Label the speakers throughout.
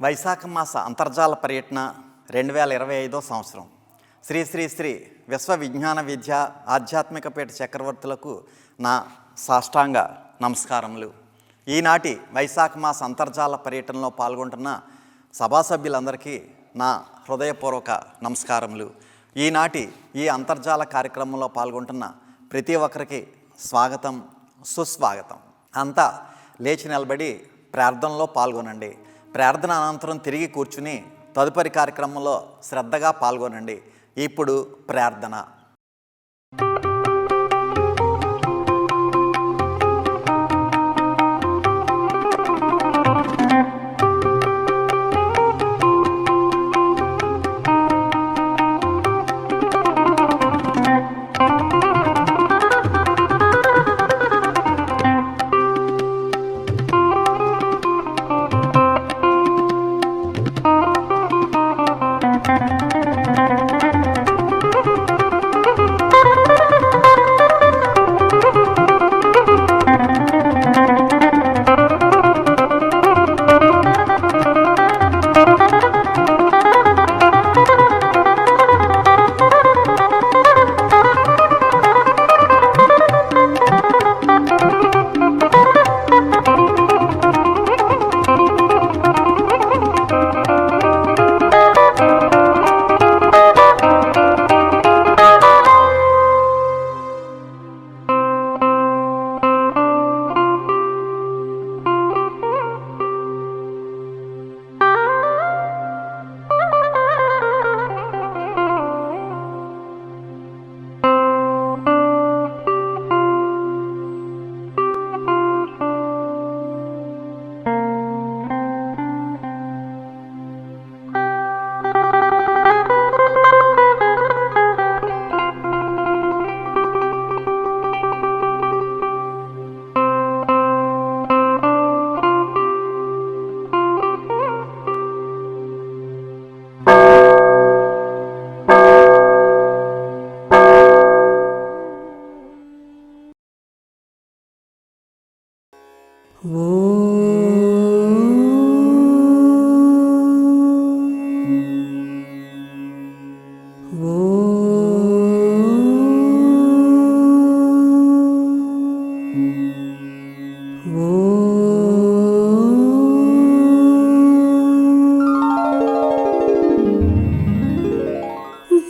Speaker 1: వైశాఖ మాస అంతర్జాల పర్యటన 2025 సంవత్సరం. శ్రీ శ్రీ శ్రీ విశ్వ విజ్ఞాన విద్య ఆధ్యాత్మిక పీఠ చక్రవర్తులకు నా సాష్టాంగ నమస్కారములు. ఈనాటి వైశాఖ మాస అంతర్జాల పర్యటనలో పాల్గొంటున్న సభా సభ్యులందరికీ నా హృదయపూర్వక నమస్కారములు. ఈనాటి ఈ అంతర్జాల కార్యక్రమంలో పాల్గొంటున్న ప్రతి ఒక్కరికి స్వాగతం, సుస్వాగతం. అంతా లేచి నిలబడి ప్రార్థనలో పాల్గొనండి. ప్రార్థన అనంతరం తిరిగి కూర్చుని తదుపరి కార్యక్రమంలో శ్రద్ధగా పాల్గొనండి. ఇప్పుడు ప్రార్థన.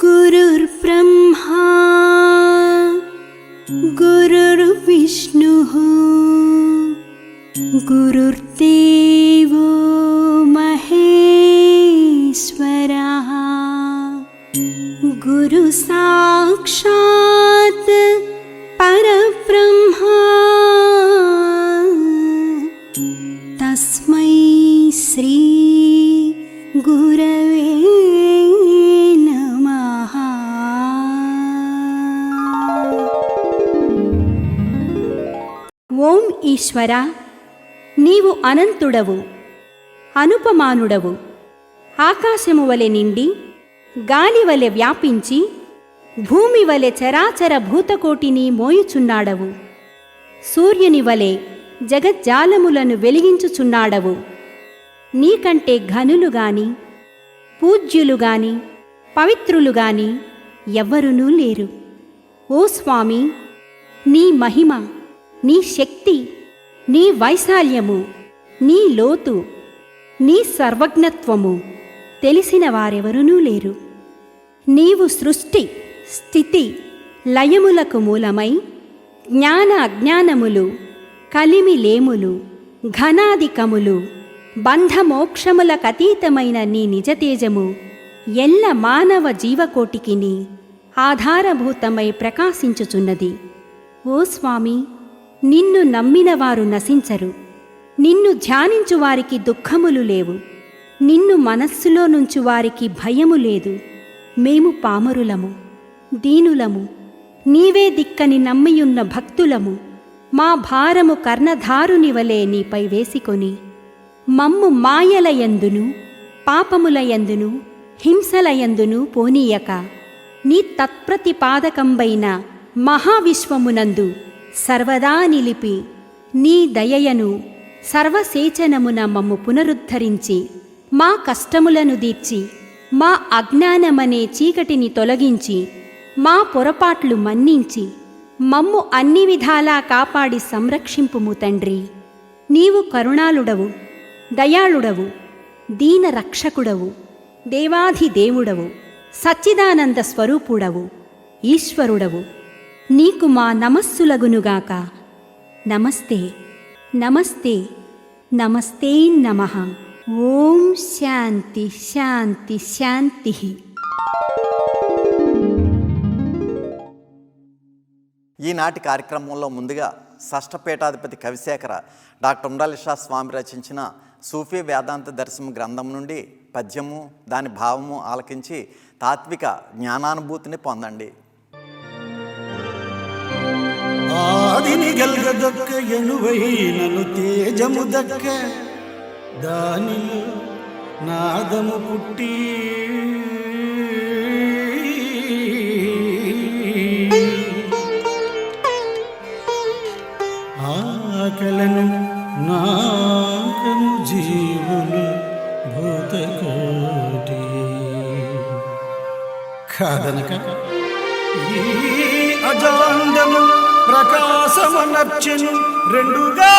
Speaker 2: गुरुर्ब्रह्मा गुरुर्विष्णुः गुरुर्देवो महेश्वरः गुरुसाक्षात् परब्रह्मा तस्मै श्री गुरवे नमः. ఓం ఈశ్వర, నీవు అనంతుడవు, అనుపమానుడవు. ఆకాశము వలె నిండి గాలి వలె వ్యాపించి భూమి వలె చరాచర భూతకోటిని మోయుచున్నాడవు. సూర్యుని వలె జగజ్జాలములను వెలిగించుచున్నాడవు. నీకంటే ఘనులు గాని పూజ్యులు గాని పవిత్రులు గాని ఎవ్వరునూ లేరు. ఓ స్వామి, నీ మహిమ, నీ శక్తి, నీ వైశాల్యము, నీ లోతు, నీ సర్వజ్ఞత్వము తెలిసిన వారెవరునూ లేరు. నీవు సృష్టి స్థితి లయములకు మూలమై జ్ఞాన అజ్ఞానములు కలిమిలేములు ఘనాధికములు బంధమోక్షములకతీతమైన నీ నిజతేజము ఎల్ల మానవ జీవకోటికిని ఆధారభూతమై ప్రకాశించుచున్నది. ఓ స్వామి, నిన్ను నమ్మిన వారు నశించరు. నిన్ను ధ్యానించు వారికి దుఃఖములు లేవు. నిన్ను మనస్సులో నుంచి వారికి భయము లేదు. మేము పామరులము, దీనులము, నీవే దిక్కని నమ్మియున్న భక్తులము. మా భారము కర్ణధారుని వలె నీపై వేసికొని మమ్ము మాయలయందును పాపములయందును హింసలయందును పోనీయక నీ తత్ప్రతిపాదకంబైన మహావిశ్వమునందు సర్వదా నిలిపి నీ దయయను సర్వసేచనమున మమ్ము పునరుద్ధరించి మా కష్టములను దీర్చి మా అజ్ఞానమనే చీకటిని తొలగించి మా పొరపాట్లు మన్నించి మమ్ము అన్ని విధాలా కాపాడి సంరక్షింపుము తండ్రి. నీవు కరుణాళుడవు, దయాళుడవు, దీన రక్షకుడవు, దేవాధిదేవుడవు, సచ్చిదానంద స్వరూపుడవు, ఈశ్వరుడవు. నీకు మా నమస్సులగునుగాక. నమస్తే నమస్తే నమస్తే నమః. ఓం శాంతి శాంతి శాంతి.
Speaker 1: ఈనాటి కార్యక్రమంలో ముందుగా షష్ఠపీఠాధిపతి కవిశేఖర డాక్టర్ ఉండాలిషా స్వామి రచించిన సూఫీ వేదాంత దర్శనం గ్రంథం నుండి పద్యము దాని భావము ఆలకించి తాత్విక జ్ఞానానుభూతిని పొందండి.
Speaker 3: ఆదిని గల్గదొక్క ఎనువైనను తేజము దక్క దానిలో నాదము పుట్టి ఆకలను నాకము జీవులు భూతకోటి కాదనక ఈ అజాండము ప్రకాశమనర్చెను రెండుగా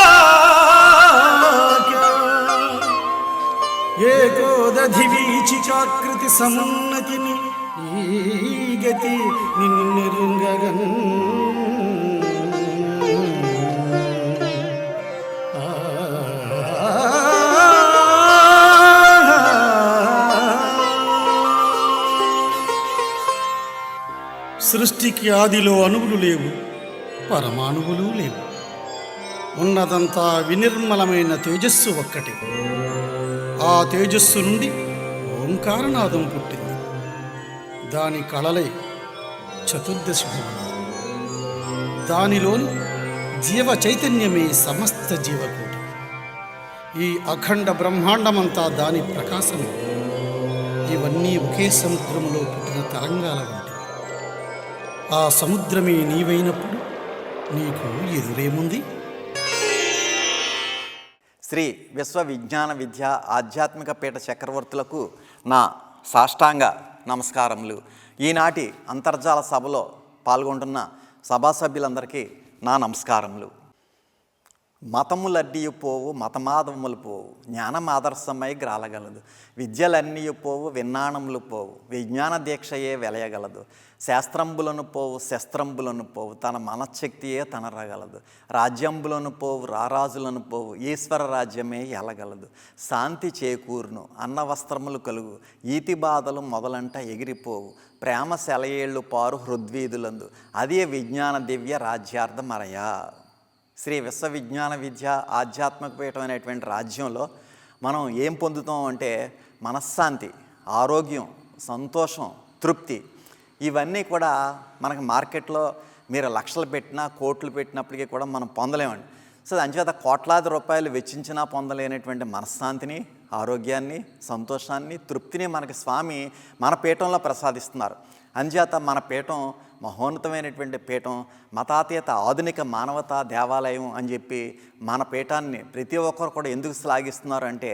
Speaker 3: ఏకోదధి వీచికాకృతి సమున్నతిని ఈ గతి నిన్నెరుంగగన్ సృష్టికి ఆదిలో అణువులు లేవు, పరమాణువులు లేవు. ఉన్నదంతా వినిర్మలమైన తేజస్సు ఒక్కటి. ఆ తేజస్సు నుండి ఓంకారనాదం పుట్టింది. దాని కళలై చతుర్దశి భువనాలు. దానిలోని జీవ చైతన్యమే సమస్త జీవకోటి. ఈ అఖండ బ్రహ్మాండమంతా దాని ప్రకాశమే. ఇవన్నీ ఒకే సముద్రంలో పుట్టిన తరంగాల వంటి. ఆ సముద్రమే నీవైనప్పుడు నీకు ఎదురేముంది?
Speaker 1: శ్రీ విశ్వవిజ్ఞాన విద్య ఆధ్యాత్మిక పీఠ చక్రవర్తులకు నా సాష్టాంగ నమస్కారములు. ఈనాటి అంతర్జాల సభలో పాల్గొంటున్న సభా సభ్యులందరికీ నా నమస్కారములు. మతములన్నీ పోవు, మతమాధములు పోవు, జ్ఞానమాదర్శమై గ్రాలగలదు. విద్యలన్నీ పోవు, విజ్ఞానములు పోవు, విజ్ఞాన దీక్షయే వెలయగలదు. శాస్త్రంబులను పోవు, శస్త్రంబులను పోవు, తన మనశ్శక్తియే తనరగలదు. రాజ్యంబులను పోవు, రారాజులను పోవు, ఈశ్వర రాజ్యమే ఎలగలదు. శాంతి చేకూరును, అన్న వస్త్రములు కలుగు, ఈతి బాధలు మొదలంట ఎగిరిపోవు. ప్రేమ సెలయేళ్ళు పారు హృద్వీధులందు, అదే విజ్ఞాన దివ్య రాజ్యార్థమరయా. శ్రీ విశ్వవిజ్ఞాన విద్య ఆధ్యాత్మిక పీఠం అనేటువంటి రాజ్యంలో మనం ఏం పొందుతాం అంటే మనశ్శాంతి, ఆరోగ్యం, సంతోషం, తృప్తి. ఇవన్నీ కూడా మనకి మార్కెట్లో మీరు లక్షలు పెట్టినా కోట్లు పెట్టినప్పటికీ కూడా మనం పొందలేమండి. సో అంచేత కోట్లాది రూపాయలు వెచ్చించినా పొందలేనటువంటి మనశ్శాంతిని, ఆరోగ్యాన్ని, సంతోషాన్ని, తృప్తిని మనకి స్వామి మన పీఠంలో ప్రసాదిస్తున్నారు. అంచేత మన పీఠం మహోన్నతమైనటువంటి పీఠం, మతాతీత ఆధునిక మానవతా దేవాలయం అని చెప్పి మన పీఠాన్ని ప్రతి ఒక్కరు కూడా ఎందుకు శ్లాఘిస్తున్నారు అంటే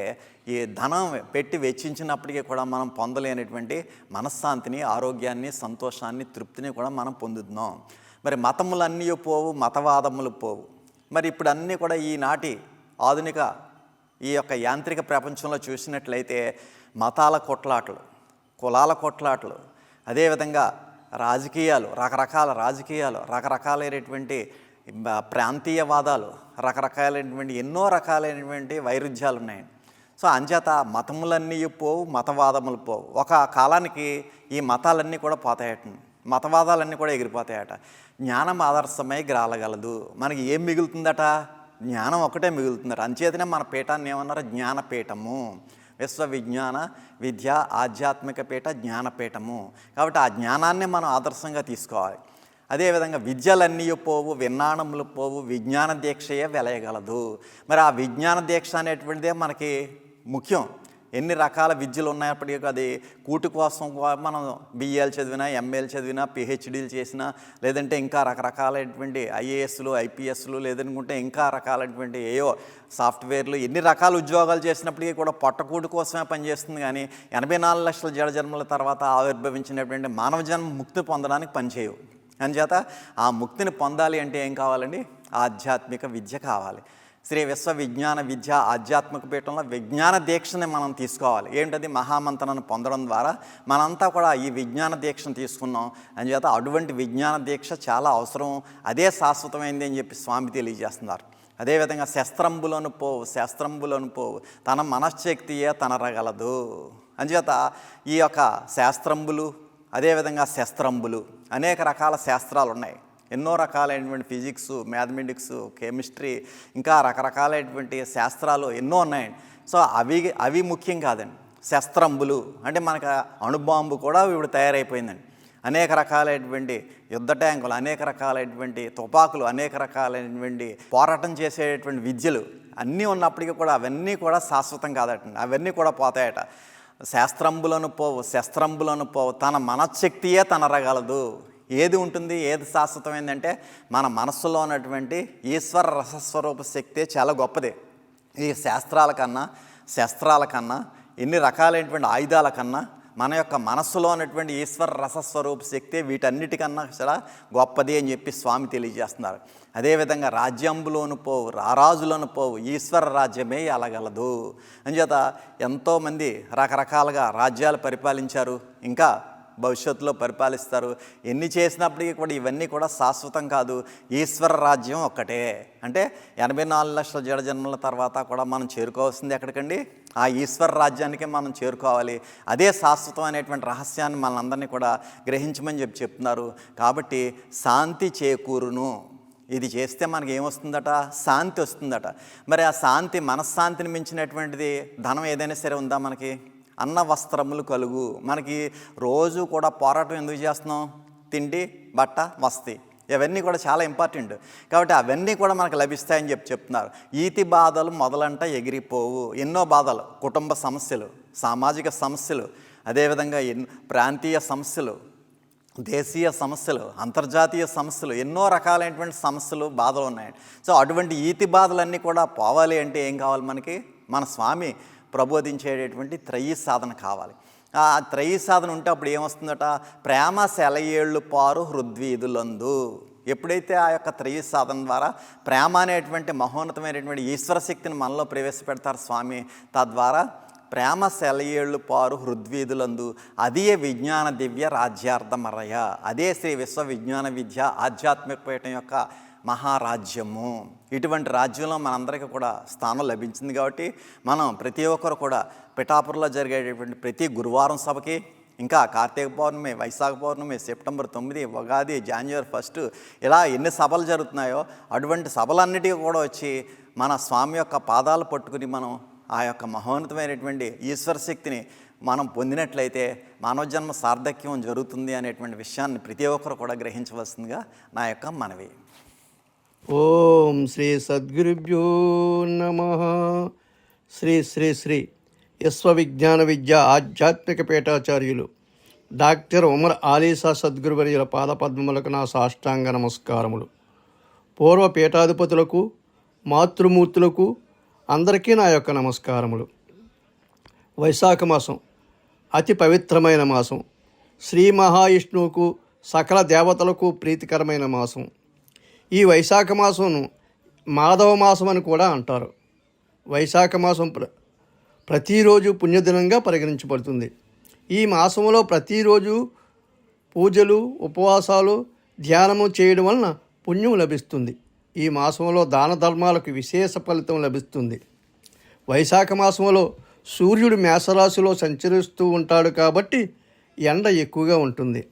Speaker 1: ఈ ధనం పెట్టి వెచ్చించినప్పటికీ కూడా మనం పొందలేనటువంటి మనశ్శాంతిని, ఆరోగ్యాన్ని, సంతోషాన్ని, తృప్తిని కూడా మనం పొందుతున్నాం. మరి మతములన్నీ పోవు, మతవాదములు పోవు. మరి ఇప్పుడు అన్నీ కూడా ఈనాటి ఆధునిక ఈ యొక్క యాంత్రిక ప్రపంచంలో చూసినట్లయితే మతాల కొట్లాటలు, కులాల కొట్లాటలు, అదేవిధంగా రాజకీయాలు, రకరకాలైనటువంటి ప్రాంతీయవాదాలు, రకరకాలైనటువంటి ఎన్నో రకాలైనటువంటి వైరుధ్యాలు ఉన్నాయి. సో అంచేత మతములన్నీ పోవు, మతవాదములు పోవు. ఒక కాలానికి ఈ మతాలన్నీ కూడా పోతాయట, మతవాదాలన్నీ కూడా ఎగిరిపోతాయట. జ్ఞానం ఆదర్శమై గ్రాలగలదు. మనకి ఏం మిగులుతుందట? జ్ఞానం ఒకటే మిగులుతుందట. అంచేతనే మన పీఠాన్ని ఏమన్నారు? జ్ఞానపీఠము, విశ్వవిజ్ఞాన విద్య ఆధ్యాత్మిక పీఠ జ్ఞానపీఠము. కాబట్టి ఆ జ్ఞానాన్ని మనం ఆదర్శంగా తీసుకోవాలి. అదేవిధంగా విద్యలన్నీ పోవు, విజ్ఞానములు పోవు, విజ్ఞాన దీక్షయే వెలయగలదు. మరి ఆ విజ్ఞాన దీక్ష అనేటువంటిదే మనకి ముఖ్యం. ఎన్ని రకాల విద్యలు ఉన్నప్పటికీ అది కూటి కోసం మనం బిఏలు చదివినా, ఎంఏలు చదివినా, పిహెచ్డీలు చేసినా, లేదంటే ఇంకా రకరకాలైనటువంటి ఐఏఎస్లు, ఐపీఎస్లు, లేదనుకుంటే ఇంకా రకాలైనటువంటి ఏవో సాఫ్ట్వేర్లు, ఎన్ని రకాల ఉద్యోగాలు చేసినప్పటికీ కూడా పొట్టకూటి కోసమే పనిచేస్తుంది. కానీ 84 లక్షల జడజన్మల తర్వాత ఆవిర్భవించినటువంటి మానవ జన్మ ముక్తి పొందడానికి పనిచేయవు. అందుచేత ఆ ముక్తిని పొందాలి అంటే ఏం కావాలండి? ఆధ్యాత్మిక విద్య కావాలి. శ్రీ విశ్వ విజ్ఞాన విద్య ఆధ్యాత్మిక పీఠంలో విజ్ఞాన దీక్షని మనం తీసుకోవాలి. ఏంటది? మహామంత్రాన్ని పొందడం ద్వారా మనంతా కూడా ఈ విజ్ఞాన దీక్షను తీసుకున్నాం. అందుచేత అటువంటి విజ్ఞాన దీక్ష చాలా అవసరం, అదే శాశ్వతమైంది అని చెప్పి స్వామి తెలియజేస్తున్నారు. అదేవిధంగా శస్త్రంబులను పోవు తన మనశ్శక్తియే తనరగలదు. అందుచేత ఈ యొక్క శాస్త్రంబులు, అదేవిధంగా శస్త్రంబులు, అనేక రకాల శాస్త్రాలు ఉన్నాయి. ఎన్నో రకాలైనటువంటి ఫిజిక్స్, మ్యాథమెటిక్స్, కెమిస్ట్రీ, ఇంకా రకరకాలైనటువంటి శాస్త్రాలు ఎన్నో ఉన్నాయండి. సో అవి ముఖ్యం కాదండి. శస్త్రంబులు అంటే మనకు అణుబాంబు కూడా ఇప్పుడు తయారైపోయిందండి. అనేక రకాలైనటువంటి యుద్ధ ట్యాంకులు, అనేక రకాలైనటువంటి తుపాకులు, అనేక రకాలైనటువంటి పోరాటం చేసేటువంటి విద్యలు అన్నీ ఉన్నప్పటికీ కూడా అవన్నీ కూడా శాశ్వతం కాదటండి. అవన్నీ కూడా పోతాయట. శస్త్రంబులను పోవు తన మనశ్శక్తియే తనరగలదు. ఏది ఉంటుంది, ఏది శాశ్వతమైందంటే మన మనస్సులో ఉన్నటువంటి ఈశ్వర రసస్వరూప శక్తి చాలా గొప్పది. ఈ శాస్త్రాల కన్నా, శస్త్రాల కన్నా, ఎన్ని రకాలైనటువంటి ఆయుధాల కన్నా మన యొక్క మనస్సులో ఉన్నటువంటి ఈశ్వర రసస్వరూప శక్తి వీటన్నిటికన్నా చాలా గొప్పది అని చెప్పి స్వామి తెలియజేస్తున్నారు. అదేవిధంగా రాజ్యంబులోను రారాజులను ఈశ్వర రాజ్యమే ఎలగలదు. అంచేత ఎంతోమంది రకరకాలుగా రాజ్యాలు పరిపాలించారు, ఇంకా భవిష్యత్తులో పరిపాలిస్తారు. ఎన్ని చేసినప్పటికీ కూడా ఇవన్నీ కూడా శాశ్వతం కాదు. ఈశ్వర రాజ్యం ఒక్కటే. అంటే 84 లక్షల జడజన్మల తర్వాత కూడా మనం చేరుకోవాల్సింది ఎక్కడికండి? ఆ ఈశ్వర రాజ్యానికే మనం చేరుకోవాలి. అదే శాశ్వతం అనేటువంటి రహస్యాన్ని మనందరినీ కూడా గ్రహించమని చెప్తున్నారు. కాబట్టి శాంతి చేకూరును. ఇది చేస్తే మనకి ఏమొస్తుందట? శాంతి వస్తుందట. మరి ఆ శాంతి, మనశ్శాంతిని మించినటువంటిది ధనం ఏదైనా సరే ఉందా మనకి? అన్న వస్త్రములు కలుగు. మనకి రోజు కూడా పోరాటం ఎందుకు చేస్తున్నాం? తిండి, బట్ట, వస్తి, ఇవన్నీ కూడా చాలా ఇంపార్టెంట్. కాబట్టి అవన్నీ కూడా మనకు లభిస్తాయని చెప్తున్నారు. ఈతి బాధలు మొదలంట ఎగిరిపోవు. ఎన్నో బాధలు, కుటుంబ సమస్యలు, సామాజిక సమస్యలు, అదేవిధంగా ప్రాంతీయ సమస్యలు, దేశీయ సమస్యలు, అంతర్జాతీయ సమస్యలు, ఎన్నో రకాలైనటువంటి సమస్యలు, బాధలు ఉన్నాయండి. సో అటువంటి ఈతి బాధలన్నీ కూడా పోవాలి అంటే ఏం కావాలి మనకి? మన స్వామి ప్రబోధించేటటువంటి త్రయీ సాధన కావాలి. ఆ త్రయీ సాధన ఉంటే అప్పుడు ఏమొస్తుందట? ప్రేమ సెలయేళ్ళు పారు హృద్వీధులందు. ఎప్పుడైతే ఆ యొక్క త్రయీ సాధన ద్వారా ప్రేమ అనేటువంటి మహోన్నతమైనటువంటి ఈశ్వర శక్తిని మనలో ప్రవేశపెడతారు స్వామి, తద్వారా ప్రేమ సెలయేళ్ళు పారు హృద్వీధులందు అదే విజ్ఞాన దివ్య రాజ్యార్థమరయ. అదే శ్రీ విశ్వ విజ్ఞాన విద్య ఆధ్యాత్మిక పీఠం యొక్క మహారాజ్యము. ఇటువంటి రాజ్యంలో మనందరికీ కూడా స్థానం లభించింది. కాబట్టి మనం ప్రతి ఒక్కరు కూడా పిఠాపురంలో జరిగేటటువంటి ప్రతి గురువారం సభకి, ఇంకా కార్తీక పౌర్ణమి, వైశాఖ పౌర్ణమి, సెప్టెంబర్ 9, ఉగాది, జనవరి 1 ఇలా ఎన్ని సభలు జరుగుతున్నాయో అటువంటి సభలన్నిటికీ కూడా వచ్చి మన స్వామి యొక్క పాదాలు పట్టుకుని మనం ఆ యొక్క మహోన్నతమైనటువంటి ఈశ్వర శక్తిని మనం పొందినట్లయితే మానవ జన్మ సార్థక్యం జరుగుతుంది అనేటువంటి విషయాన్ని ప్రతి ఒక్కరు కూడా గ్రహించవలసిందిగా నా యొక్క మనవి.
Speaker 4: ఓం శ్రీ సద్గురుభ్యో నమః. శ్రీ శ్రీ శ్రీ విశ్వ విజ్ఞాన విద్య ఆధ్యాత్మిక పీఠాచార్యులు డాక్టర్ ఉమర్ ఆలీసా సద్గురువర్యుల పాదపద్మములకు నా సాష్టాంగ నమస్కారములు. పూర్వ పీఠాధిపతులకు, మాతృమూర్తులకు అందరికీ నా యొక్క నమస్కారములు. వైశాఖ మాసం అతి పవిత్రమైన మాసం. శ్రీ మహావిష్ణువుకు, సకల దేవతలకు ప్రీతికరమైన మాసం. ఈ వైశాఖ మాసంను మాధవ మాసం అని కూడా అంటారు. వైశాఖ మాసం ప్రతిరోజు పుణ్యదినంగా పరిగణించబడుతుంది. ఈ మాసంలో ప్రతిరోజు పూజలు, ఉపవాసాలు, ధ్యానము చేయడం వలన పుణ్యం లభిస్తుంది. ఈ మాసంలో దాన ధర్మాలకు విశేష ఫలితం లభిస్తుంది. వైశాఖ మాసంలో సూర్యుడు మేషరాశిలో సంచరిస్తూ ఉంటాడు కాబట్టి ఎండ ఎక్కువగా ఉంటుంది.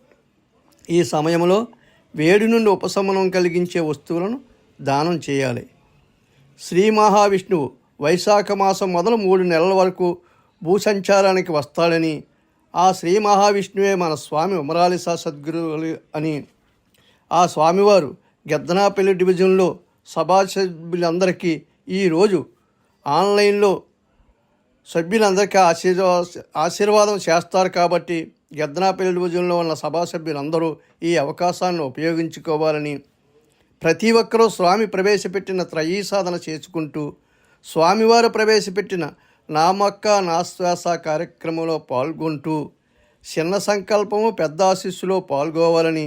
Speaker 4: ఈ సమయంలో వేడి నుండి ఉపశమనం కలిగించే వస్తువులను దానం చేయాలి. శ్రీ మహావిష్ణువు వైశాఖ మాసం మొదలు 3 నెలల వరకు భూసంచారానికి వస్తాడని, ఆ శ్రీ మహావిష్ణువే మన స్వామి ఉమరాలిసా సద్గురువులు అని, ఆ స్వామివారు గెద్దనాపల్లి డివిజన్లో సభా సభ్యులందరికీ ఈరోజు ఆన్లైన్లో సభ్యులందరికీ ఆశీర్వాదం చేస్తారు. కాబట్టి గెద్దనాపల్లి డివిజన్లో ఉన్న సభా సభ్యులందరూ ఈ అవకాశాన్ని ఉపయోగించుకోవాలని, ప్రతి ఒక్కరూ స్వామి ప్రవేశపెట్టిన త్రయీ సాధన చేసుకుంటూ స్వామివారు ప్రవేశపెట్టిన నా మొక్క నా శ్వాస కార్యక్రమంలో పాల్గొంటూ చిన్న సంకల్పము పెద్ద ఆశీస్సులో పాల్గొవాలని,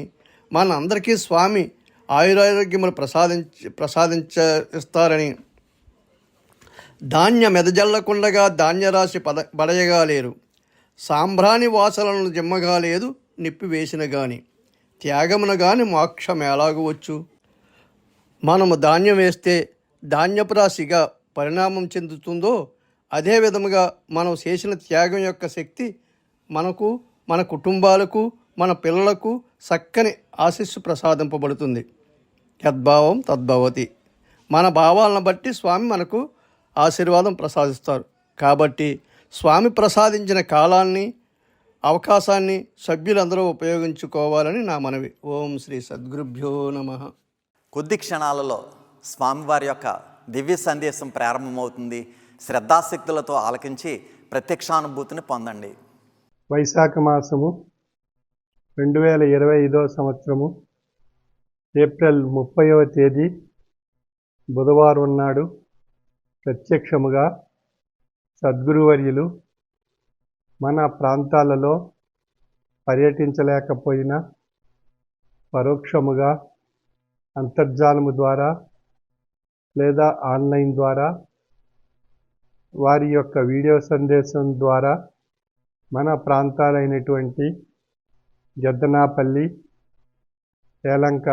Speaker 4: మనందరికీ స్వామి ఆయురారోగ్యములు ప్రసాదిస్తారని, ధాన్యం ఎదజల్లకుండగా ధాన్యరాశి బడయగా లేరు, సాంబ్రాణి వాసనలను జిమ్మగా లేదు నిప్పి వేసిన గాని, త్యాగమున గాని మోక్షం ఎలాగవచ్చు. మనము ధాన్యం వేస్తే ధాన్యపు రాశిగా పరిణామం చెందుతుందో, అదే విధముగా మనం చేసిన త్యాగం యొక్క శక్తి మనకు, మన కుటుంబాలకు, మన పిల్లలకు చక్కని ఆశీస్సు ప్రసాదింపబడుతుంది. యద్భావం తద్భవతి. మన భావాలను బట్టి స్వామి మనకు ఆశీర్వాదం ప్రసాదిస్తారు. కాబట్టి స్వామి ప్రసాదించిన కాలాన్ని, అవకాశాన్ని సభ్యులందరూ ఉపయోగించుకోవాలని నా మనవి. ఓం శ్రీ సద్గురుభ్యో నమః.
Speaker 1: కొద్ది క్షణాలలో స్వామివారి యొక్క దివ్య సందేశం ప్రారంభమవుతుంది. శ్రద్ధాశక్తులతో ఆలకించి ప్రత్యక్షానుభూతిని పొందండి.
Speaker 5: వైశాఖ మాసము 2025 సంవత్సరము ఏప్రిల్ 30వ తేదీ బుధవారం నాడు ప్రత్యక్షముగా సద్గురువర్యులు మన ప్రాంతాలలో పర్యటించలేకపోయినా పరోక్షముగా అంతర్జాలము ద్వారా లేదా ఆన్లైన్ ద్వారా వారి యొక్క వీడియో సందేశం ద్వారా మన ప్రాంతాలైనటువంటి గెద్దనాపల్లి, ఏలంక,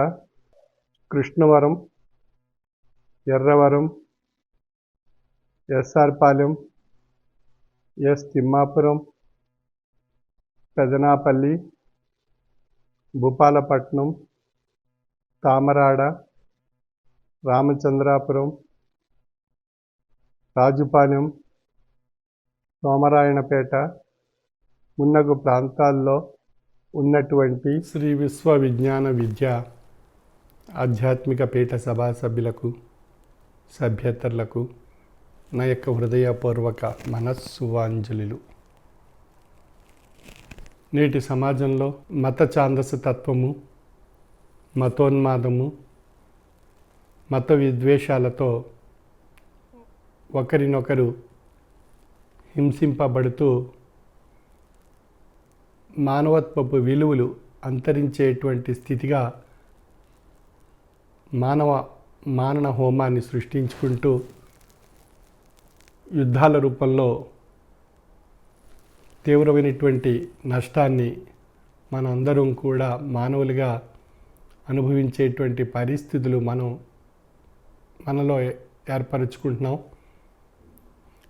Speaker 5: కృష్ణవరం, ఎర్రవరం, ఎస్ఆర్పాలెం, తిమ్మాపురం, పెదనాపల్లి, భూపాలపట్నం, తామరాడ, రామచంద్రాపురం, రాజుపాలెం, సోమరాయణపేట మున్నగు ప్రాంతాల్లో ఉన్నటువంటి శ్రీ విశ్వ విజ్ఞాన విద్య ఆధ్యాత్మిక పీఠ సభా సభ్యులకు, సభ్యేతరులకు నా యొక్క హృదయపూర్వక మనస్సువాంజలిలు. నేటి సమాజంలో మత ఛాందస తత్వము, మతోన్మాదము, మత విద్వేషాలతో ఒకరినొకరు హింసింపబడుతూ మానవత్వపు విలువలు అంతరించేటువంటి స్థితిగా మానన హోమాన్ని సృష్టించుకుంటూ యుద్ధాల రూపంలో తీవ్రమైనటువంటి నష్టాన్ని మనందరం కూడా మానవులుగా అనుభవించేటువంటి పరిస్థితులు మనలో ఏర్పరచుకుంటున్నాం.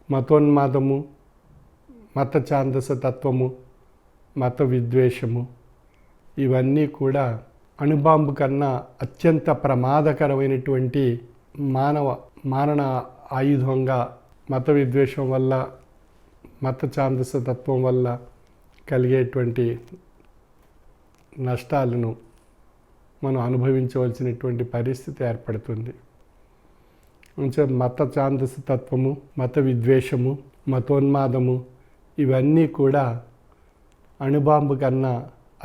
Speaker 5: మతోన్మాదము, మత ఛాందస తత్వము, మత విద్వేషము ఇవన్నీ కూడా అణుబాంబు కన్నా అత్యంత ప్రమాదకరమైనటువంటి మారణ ఆయుధంగా మత విద్వేషం వల్ల, మత ఛాందస తత్వం వల్ల కలిగేటువంటి నష్టాలను మనం అనుభవించవలసినటువంటి పరిస్థితి ఏర్పడుతుంది. మత ఛాందస తత్వము, మత విద్వేషము, మతోన్మాదము ఇవన్నీ కూడా అణుబాంబు కన్నా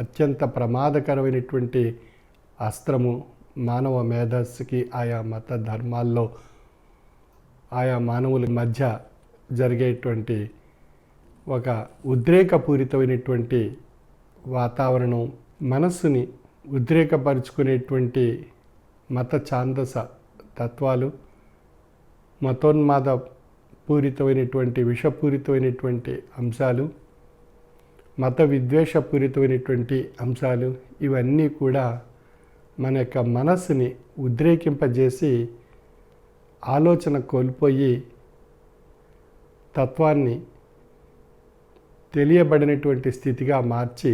Speaker 5: అత్యంత ప్రమాదకరమైనటువంటి అస్త్రము. మానవ మేధస్సుకి ఆయా మత ధర్మాల్లో ఆయా మానవుల మధ్య జరిగేటువంటి ఒక ఉద్రేకపూరితమైనటువంటి వాతావరణం, మనస్సుని ఉద్రేకపరుచుకునేటువంటి మత ఛాందస తత్వాలు, మతోన్మాద పూరితమైనటువంటి విషపూరితమైనటువంటి అంశాలు, మత విద్వేషపూరితమైనటువంటి అంశాలు ఇవన్నీ కూడా మన యొక్క మనస్సుని ఉద్రేకింపజేసి ఆలోచన కోల్పోయి తత్వాన్ని తెలియబడినటువంటి స్థితిగా మార్చి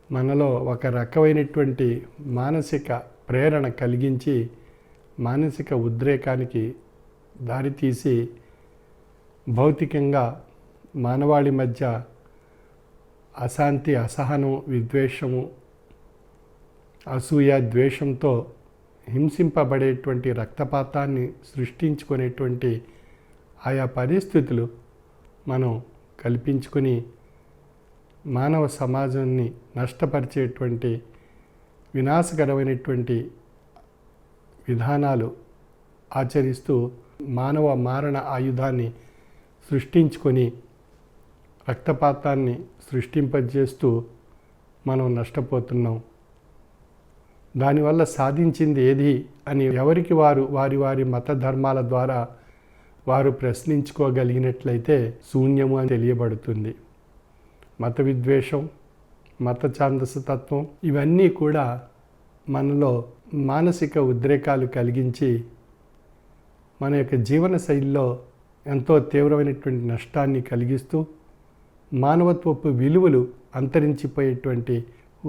Speaker 5: మనలో ఒక రకమైనటువంటి మానసిక ప్రేరణ కలిగించి మానసిక ఉద్రేకానికి దారితీసి భౌతికంగా మానవాళి మధ్య అశాంతి, అసహనం, విద్వేషము, అసూయ, ద్వేషంతో హింసింపబడేటువంటి రక్తపాతాన్ని సృష్టించుకునేటువంటి ఆయా పరిస్థితులు మనం కల్పించుకుని మానవ సమాజాన్ని నష్టపరిచేటువంటి వినాశకరమైనటువంటి విధానాలు ఆచరిస్తూ మానవ మారణ ఆయుధాన్ని సృష్టించుకొని రక్తపాతాన్ని సృష్టింపజేస్తూ మనం నష్టపోతున్నాం. దానివల్ల సాధించింది ఏది అని ఎవరికి వారు వారి వారి మత ధర్మాల ద్వారా వారు ప్రశ్నించుకోగలిగినట్లయితే శూన్యము అని తెలియబడుతుంది. మత విద్వేషం, మత ఛాందసతత్వం ఇవన్నీ కూడా మనలో మానసిక ఉద్రేకాలు కలిగించి మన యొక్క జీవన శైలిలో ఎంతో తీవ్రమైనటువంటి నష్టాన్ని కలిగిస్తూ మానవత్వపు విలువలు అంతరించిపోయేటువంటి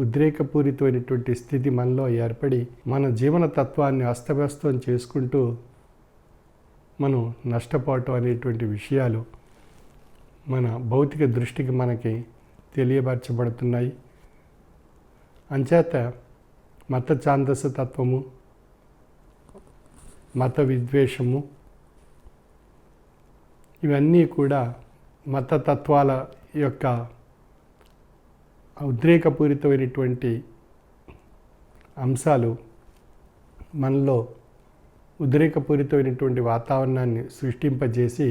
Speaker 5: ఉద్రేకపూరితమైనటువంటి స్థితి మనలో ఏర్పడి మన జీవన తత్వాన్ని అస్తవ్యస్తం చేసుకుంటూ మనం నష్టపోవటం అనేటువంటి విషయాలు మన భౌతిక దృష్టికి మనకి తెలియపరచబడుతున్నాయి. అంచేత మత ఛాందసతత్వము, మత విద్వేషము ఇవన్నీ కూడా మతతత్వాల యొక్క ఉద్రేకపూరితమైనటువంటి అంశాలు మనలో ఉద్రేకపూరితమైనటువంటి వాతావరణాన్ని సృష్టింపజేసి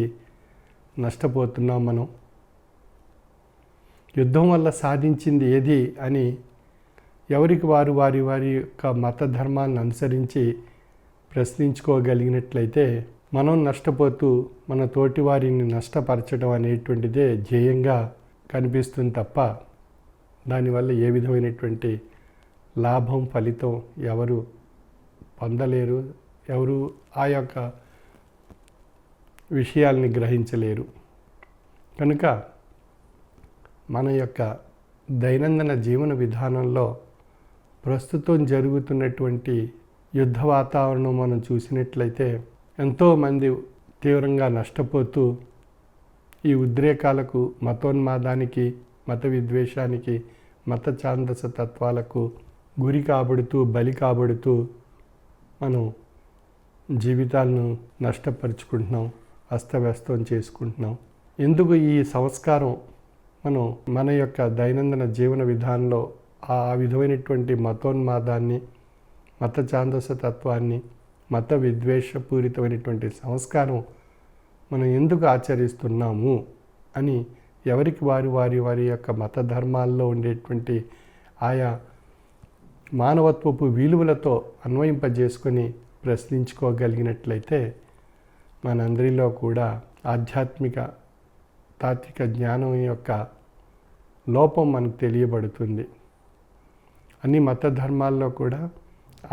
Speaker 5: నష్టపోతున్నాం. మనం యుద్ధం వల్ల సాధించింది ఏది అని ఎవరికి వారు వారి వారి యొక్క మత ధర్మాన్ని అనుసరించి ప్రశ్నించుకోగలిగినట్లయితే మనం నష్టపోతూ మన తోటి వారిని నష్టపరచడం అనేటువంటిదే ధ్యేయంగా కనిపిస్తుంది తప్ప దానివల్ల ఏ విధమైనటువంటి లాభం ఫలితం ఎవరు పొందలేరు, ఎవరు ఆ యొక్క విషయాల్ని గ్రహించలేరు. కనుక మన యొక్క దైనందిన జీవన విధానంలో ప్రస్తుతం జరుగుతున్నటువంటి యుద్ధ వాతావరణం మనం చూసినట్లయితే ఎంతోమంది తీవ్రంగా నష్టపోతూ ఈ ఉద్రేకాలకు, మతోన్మాదానికి, మత విద్వేషానికి, మత ఛాందస తత్వాలకు గురి కాబడుతూ, బలి కాబడుతూ మనం జీవితాలను నష్టపరుచుకుంటున్నాం, అస్తవ్యస్తం చేసుకుంటున్నాం. ఎందుకు ఈ సంస్కారం మనం మన యొక్క దైనందిన జీవన విధానంలో ఆ విధమైనటువంటి మతోన్మాదాన్ని, మత ఛాందస తత్వాన్ని, మత విద్వేషపూరితమైనటువంటి సంస్కారం మనం ఎందుకు ఆచరిస్తున్నాము అని ఎవరికి వారి వారి వారి యొక్క మత ధర్మాల్లో ఉండేటువంటి ఆయా మానవత్వపు విలువలతో అన్వయింపజేసుకొని ప్రశ్నించుకోగలిగినట్లయితే మనందరిలో కూడా ఆధ్యాత్మిక తాత్విక జ్ఞానం యొక్క లోపం మనకు తెలియబడుతుంది. అన్ని మత ధర్మాల్లో కూడా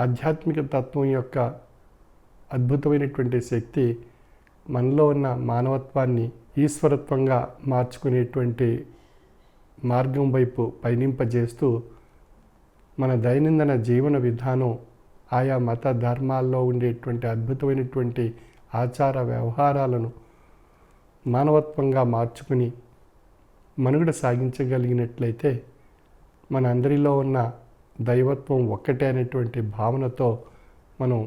Speaker 5: ఆధ్యాత్మిక తత్వం యొక్క అద్భుతమైనటువంటి శక్తి మనలో ఉన్న మానవత్వాన్ని ఈశ్వరత్వంగా మార్చుకునేటువంటి మార్గం వైపు పయనింపజేస్తూ మన దైనందిన జీవన విధానం ఆయా మత ధర్మాల్లో ఉండేటువంటి అద్భుతమైనటువంటి ఆచార వ్యవహారాలను మానవత్వంగా మార్చుకుని మనుగడ సాగించగలిగినట్లయితే మన అందరిలో ఉన్న దైవత్వం ఒక్కటే అనేటువంటి భావనతో మనం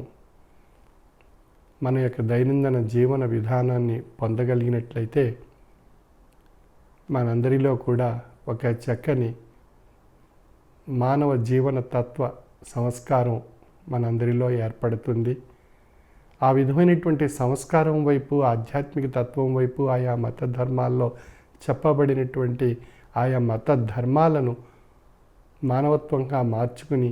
Speaker 5: మన యొక్క దైనందిన జీవన విధానాన్ని పొందగలిగినట్లయితే మనందరిలో కూడా ఒక చక్కని మానవ జీవన తత్వ సంస్కారం మనందరిలో ఏర్పడుతుంది. ఆ విధమైనటువంటి సంస్కారం వైపు, ఆధ్యాత్మిక తత్వం వైపు ఆయా మత ధర్మాల్లో చెప్పబడినటువంటి ఆయా మత ధర్మాలను మానవత్వంగా మార్చుకుని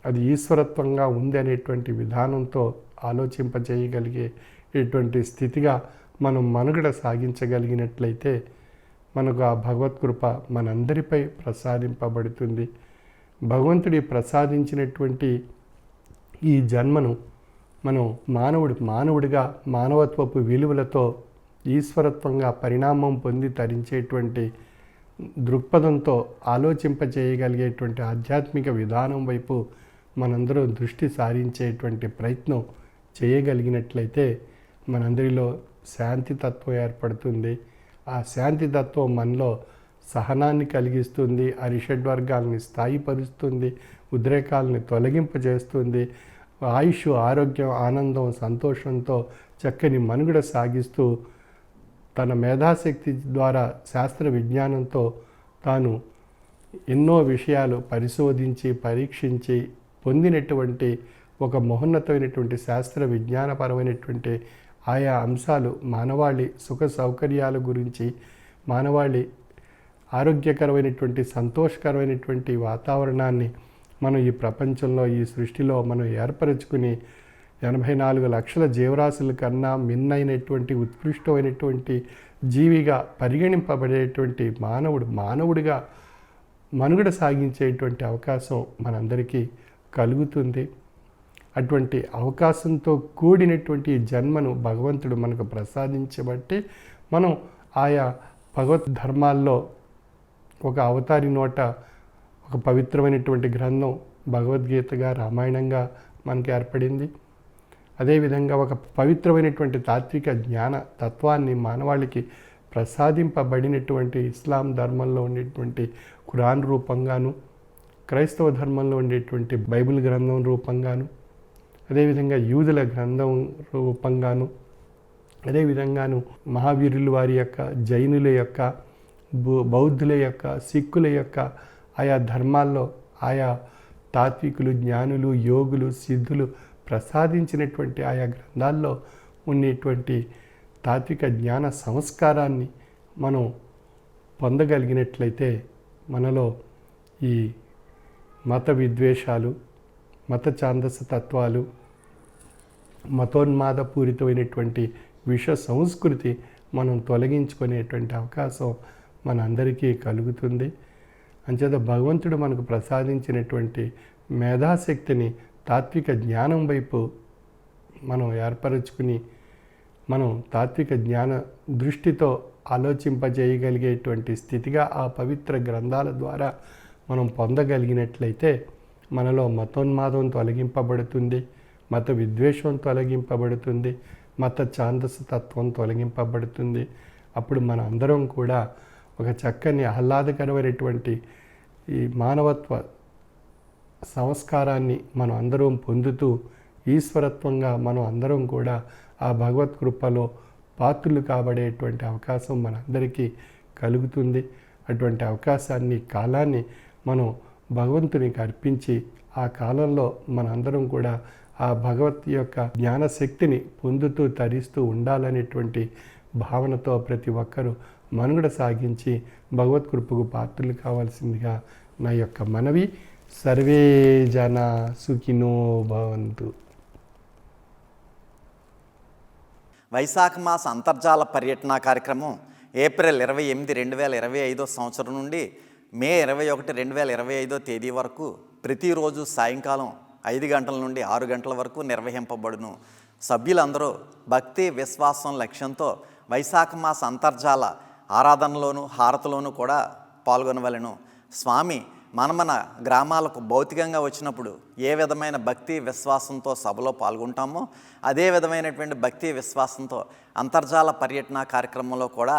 Speaker 5: అది ఈశ్వరత్వంగా ఉంది అనేటువంటి విధానంతో ఆలోచింపజేయగలిగేటువంటి స్థితిగా మనం మనుగడ సాగించగలిగినట్లయితే మనకు ఆ భగవత్కృప మనందరిపై ప్రసాదింపబడుతుంది. భగవంతుడి ప్రసాదించినటువంటి ఈ జన్మను మనం మానవుడిగా మానవత్వపు విలువలతో ఈశ్వరత్వంగా పరిణామం పొంది తరించేటువంటి దృక్పథంతో ఆలోచింపచేయగలిగేటువంటి ఆధ్యాత్మిక విధానం వైపు మనందరం దృష్టి సారించేటువంటి ప్రయత్నం చేయగలిగినట్లయితే మనందరిలో శాంతి తత్వం ఏర్పడుతుంది. ఆ శాంతి తత్వం మనలో సహనాన్ని కలిగిస్తుంది, అరిషడ్వర్గాల్ని స్థాయిపరుస్తుంది, ఉద్రేకాలని తొలగింపజేస్తుంది, ఆయుష్, ఆరోగ్యం, ఆనందం, సంతోషంతో చక్కని మనుగడ సాగిస్తూ తన మేధాశక్తి ద్వారా శాస్త్ర విజ్ఞానంతో తాను ఎన్నో విషయాలు పరిశోధించి పరీక్షించి పొందినటువంటి ఒక మహోన్నతమైనటువంటి శాస్త్ర విజ్ఞానపరమైనటువంటి ఆయా అంశాలు మానవాళి సుఖ సౌకర్యాల గురించి, మానవాళి ఆరోగ్యకరమైనటువంటి సంతోషకరమైనటువంటి వాతావరణాన్ని మనం ఈ ప్రపంచంలో, ఈ సృష్టిలో మనం ఏర్పరచుకుని 84 లక్షల జీవరాశుల కన్నా మిన్నైనటువంటి ఉత్కృష్టమైనటువంటి జీవిగా పరిగణింపబడేటువంటి మానవుడిగా మనుగడ సాగించేటువంటి అవకాశం మనందరికీ కలుగుతుంది. అటువంటి అవకాశంతో కూడినటువంటి జన్మను భగవంతుడు మనకు ప్రసాదించబట్టి మనం ఆయా భగవత్ ధర్మాల్లో ఒక అవతారి నోట ఒక పవిత్రమైనటువంటి గ్రంథం భగవద్గీతగా, రామాయణంగా మనకి ఏర్పడింది. అదేవిధంగా ఒక పవిత్రమైనటువంటి తాత్విక జ్ఞాన తత్వాన్ని మానవాళికి ప్రసాదింపబడినటువంటి ఇస్లాం ధర్మంలో ఉండేటువంటి ఖురాన్ రూపంగాను, క్రైస్తవ ధర్మంలో ఉండేటువంటి బైబిల్ గ్రంథం రూపంగాను, అదేవిధంగా యూదుల గ్రంథం రూపంగాను, అదేవిధంగాను మహావీరుల వారి యొక్క, జైనుల యొక్క, బౌద్ధుల యొక్క, సిక్కుల యొక్క ఆయా ధర్మాల్లో ఆయా తాత్వికులు, జ్ఞానులు, యోగులు, సిద్ధులు ప్రసాదించినటువంటి ఆయా గ్రంథాల్లో ఉండేటువంటి తాత్విక జ్ఞాన సంస్కారాన్ని మనం పొందగలిగినట్లయితే మనలో ఈ మత విద్వేషాలు, మత ఛాందస తత్వాలు, మతోన్మాదపూరితమైనటువంటి విష సంస్కృతి మనం తొలగించుకునేటువంటి అవకాశం మనందరికీ కలుగుతుంది. అంచేత భగవంతుడు మనకు ప్రసాదించినటువంటి మేధాశక్తిని తాత్విక జ్ఞానం వైపు మనం ఏర్పరచుకుని మనం తాత్విక జ్ఞాన దృష్టితో ఆలోచింపజేయగలిగేటువంటి స్థితిగా ఆ పవిత్ర గ్రంథాల ద్వారా మనం పొందగలిగినట్లయితే మనలో మతోన్మాదం తొలగింపబడుతుంది, మత విద్వేషం తొలగింపబడుతుంది, మత ఛాందసతత్వం తొలగింపబడుతుంది. అప్పుడు మన అందరం కూడా ఒక చక్కని ఆహ్లాదకరమైనటువంటి ఈ మానవత్వ సంస్కారాన్ని మనం అందరం పొందుతూ ఈశ్వరత్వంగా మనం అందరం కూడా ఆ భగవత్ కృపలో పాత్రులు కాబడేటువంటి అవకాశం మనందరికీ కలుగుతుంది. అటువంటి అవకాశాన్ని, కాలాన్ని మనం భగవంతునికి అర్పించి ఆ కాలంలో మనందరం కూడా ఆ భగవత్ యొక్క జ్ఞానశక్తిని పొందుతూ తరిస్తూ ఉండాలనేటువంటి భావనతో ప్రతి ఒక్కరూ మనుగడ సాగించి భగవత్ కృపకు పాత్రలు కావాల్సిందిగా నా యొక్క మనవి. సర్వే జన సుఖినో భవంతు.
Speaker 1: వైశాఖ మాస అంతర్జాల పర్యటన కార్యక్రమం ఏప్రిల్ 28, 2025 సంవత్సరం నుండి మే 21, 2025 తేదీ వరకు ప్రతిరోజు సాయంకాలం 5 గంటల నుండి 6 గంటల వరకు నిర్వహింపబడును. సభ్యులందరూ భక్తి, విశ్వాసం లక్ష్యంతో వైశాఖ మాస అంతర్జాల ఆరాధనలోను, హారతిలోనూ కూడా పాల్గొనవలెను. స్వామి మన గ్రామాలకు భౌతికంగా వచ్చినప్పుడు ఏ విధమైన భక్తి విశ్వాసంతో సభలో పాల్గొంటామో అదే విధమైనటువంటి భక్తి విశ్వాసంతో అంతర్జాల పర్యటన కార్యక్రమంలో కూడా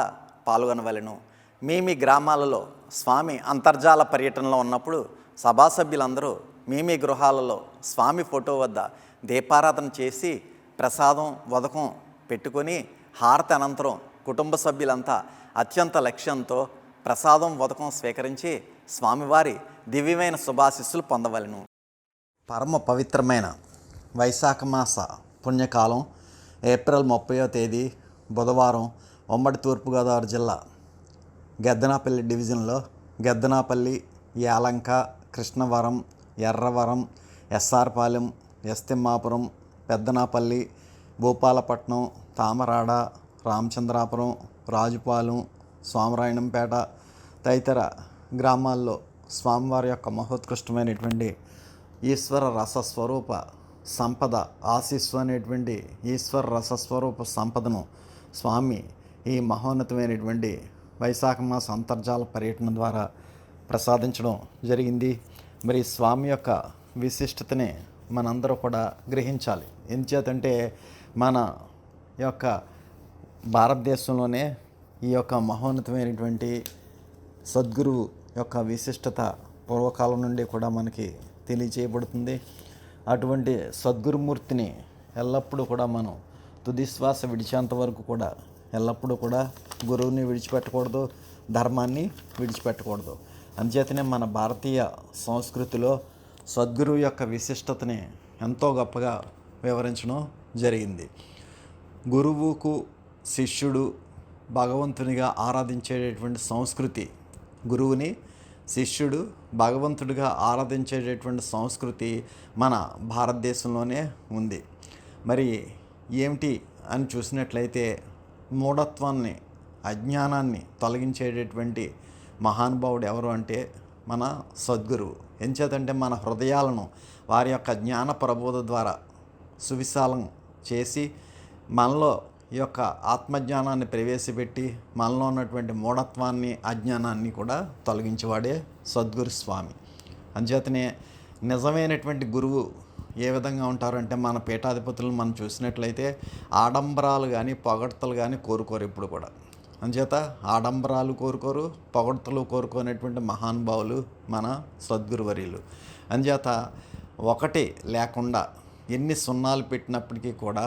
Speaker 1: పాల్గొనవలెను. మీ గ్రామాలలో స్వామి అంతర్జాల పర్యటనలో ఉన్నప్పుడు సభా సభ్యులందరూ మీ గృహాలలో స్వామి ఫోటో వద్ద దీపారాధన చేసి ప్రసాదం, వదకం పెట్టుకొని హారతి అనంతరం కుటుంబ సభ్యులంతా అత్యంత లక్ష్యంతో ప్రసాదం, వదకం స్వీకరించి స్వామివారి దివ్యమైన శుభాశిస్సులు పొందవలెను. పరమ పవిత్రమైన వైశాఖ మాస పుణ్యకాలం ఏప్రిల్ 30వ తేదీ బుధవారం ఉమ్మడి తూర్పుగోదావరి జిల్లా గెద్దనాపల్లి డివిజన్లో గెద్దనాపల్లి, యాలంక, కృష్ణవరం, ఎర్రవరం, ఎస్ఆర్పాలెం, ఎస్తిమ్మాపురం, పెద్దనాపల్లి, భూపాలపట్నం, తామరాడ, రామచంద్రాపురం, రాజుపాలెం, సోమరాయణంపేట తదితర గ్రామాల్లో స్వామివారి యొక్క మహోత్కృష్టమైనటువంటి ఈశ్వర రసస్వరూప సంపద ఆశీస్సు అనేటువంటి ఈశ్వర రసస్వరూప సంపదను స్వామి ఈ మహోన్నతమైనటువంటి వైశాఖ మాస అంతర్జాల పర్యటన ద్వారా ప్రసాదించడం జరిగింది. మరి స్వామి యొక్క విశిష్టతని మనందరూ కూడా గ్రహించాలి. ఎందుచేతంటే మన యొక్క భారతదేశంలోనే ఈ యొక్క మహోన్నతమైనటువంటి సద్గురువు యొక్క విశిష్టత పూర్వకాలం నుండి కూడా మనకి తెలియజేయబడుతుంది. అటువంటి సద్గురుమూర్తిని ఎల్లప్పుడూ కూడా మనం తుది శ్వాస విడిచేంత వరకు కూడా ఎల్లప్పుడూ కూడా గురువుని విడిచిపెట్టకూడదు, ధర్మాన్ని విడిచిపెట్టకూడదు. అందుచేతనే మన భారతీయ సంస్కృతిలో సద్గురువు యొక్క విశిష్టతని ఎంతో గొప్పగా వివరించడం జరిగింది. గురువుకు శిష్యుడు భగవంతునిగా ఆరాధించేటటువంటి సంస్కృతి, గురువుని శిష్యుడు భగవంతుడిగా ఆరాధించేటటువంటి సంస్కృతి మన భారతదేశంలోనే ఉంది. మరి ఏమిటి అని చూసినట్లయితే మూఢత్వాన్ని, అజ్ఞానాన్ని తొలగించేటటువంటి మహానుభావుడు ఎవరు అంటే మన సద్గురువు. ఎంచేతంటే మన హృదయాలను వారి యొక్క జ్ఞాన ప్రబోధ ద్వారా సువిశాలం చేసి మనలో ఈ యొక్క ఆత్మజ్ఞానాన్ని ప్రవేశపెట్టి మనలో ఉన్నటువంటి మూఢత్వాన్ని, అజ్ఞానాన్ని కూడా తొలగించేవాడే సద్గురు స్వామి. అంచేతనే నిజమైనటువంటి గురువు ఏ విధంగా ఉంటారంటే మన పీఠాధిపతులను మనం చూసినట్లయితే ఆడంబరాలు కానీ పొగడ్తలు కానీ కోరుకోరు ఎప్పుడు కూడా. అంచేత ఆడంబరాలు కోరుకోరు, పొగడ్తలు కోరుకునేటువంటి మహానుభావులు మన సద్గురువర్యులు. అంచేత ఒకటి లేకుండా ఎన్ని సున్నాలు పెట్టినప్పటికీ కూడా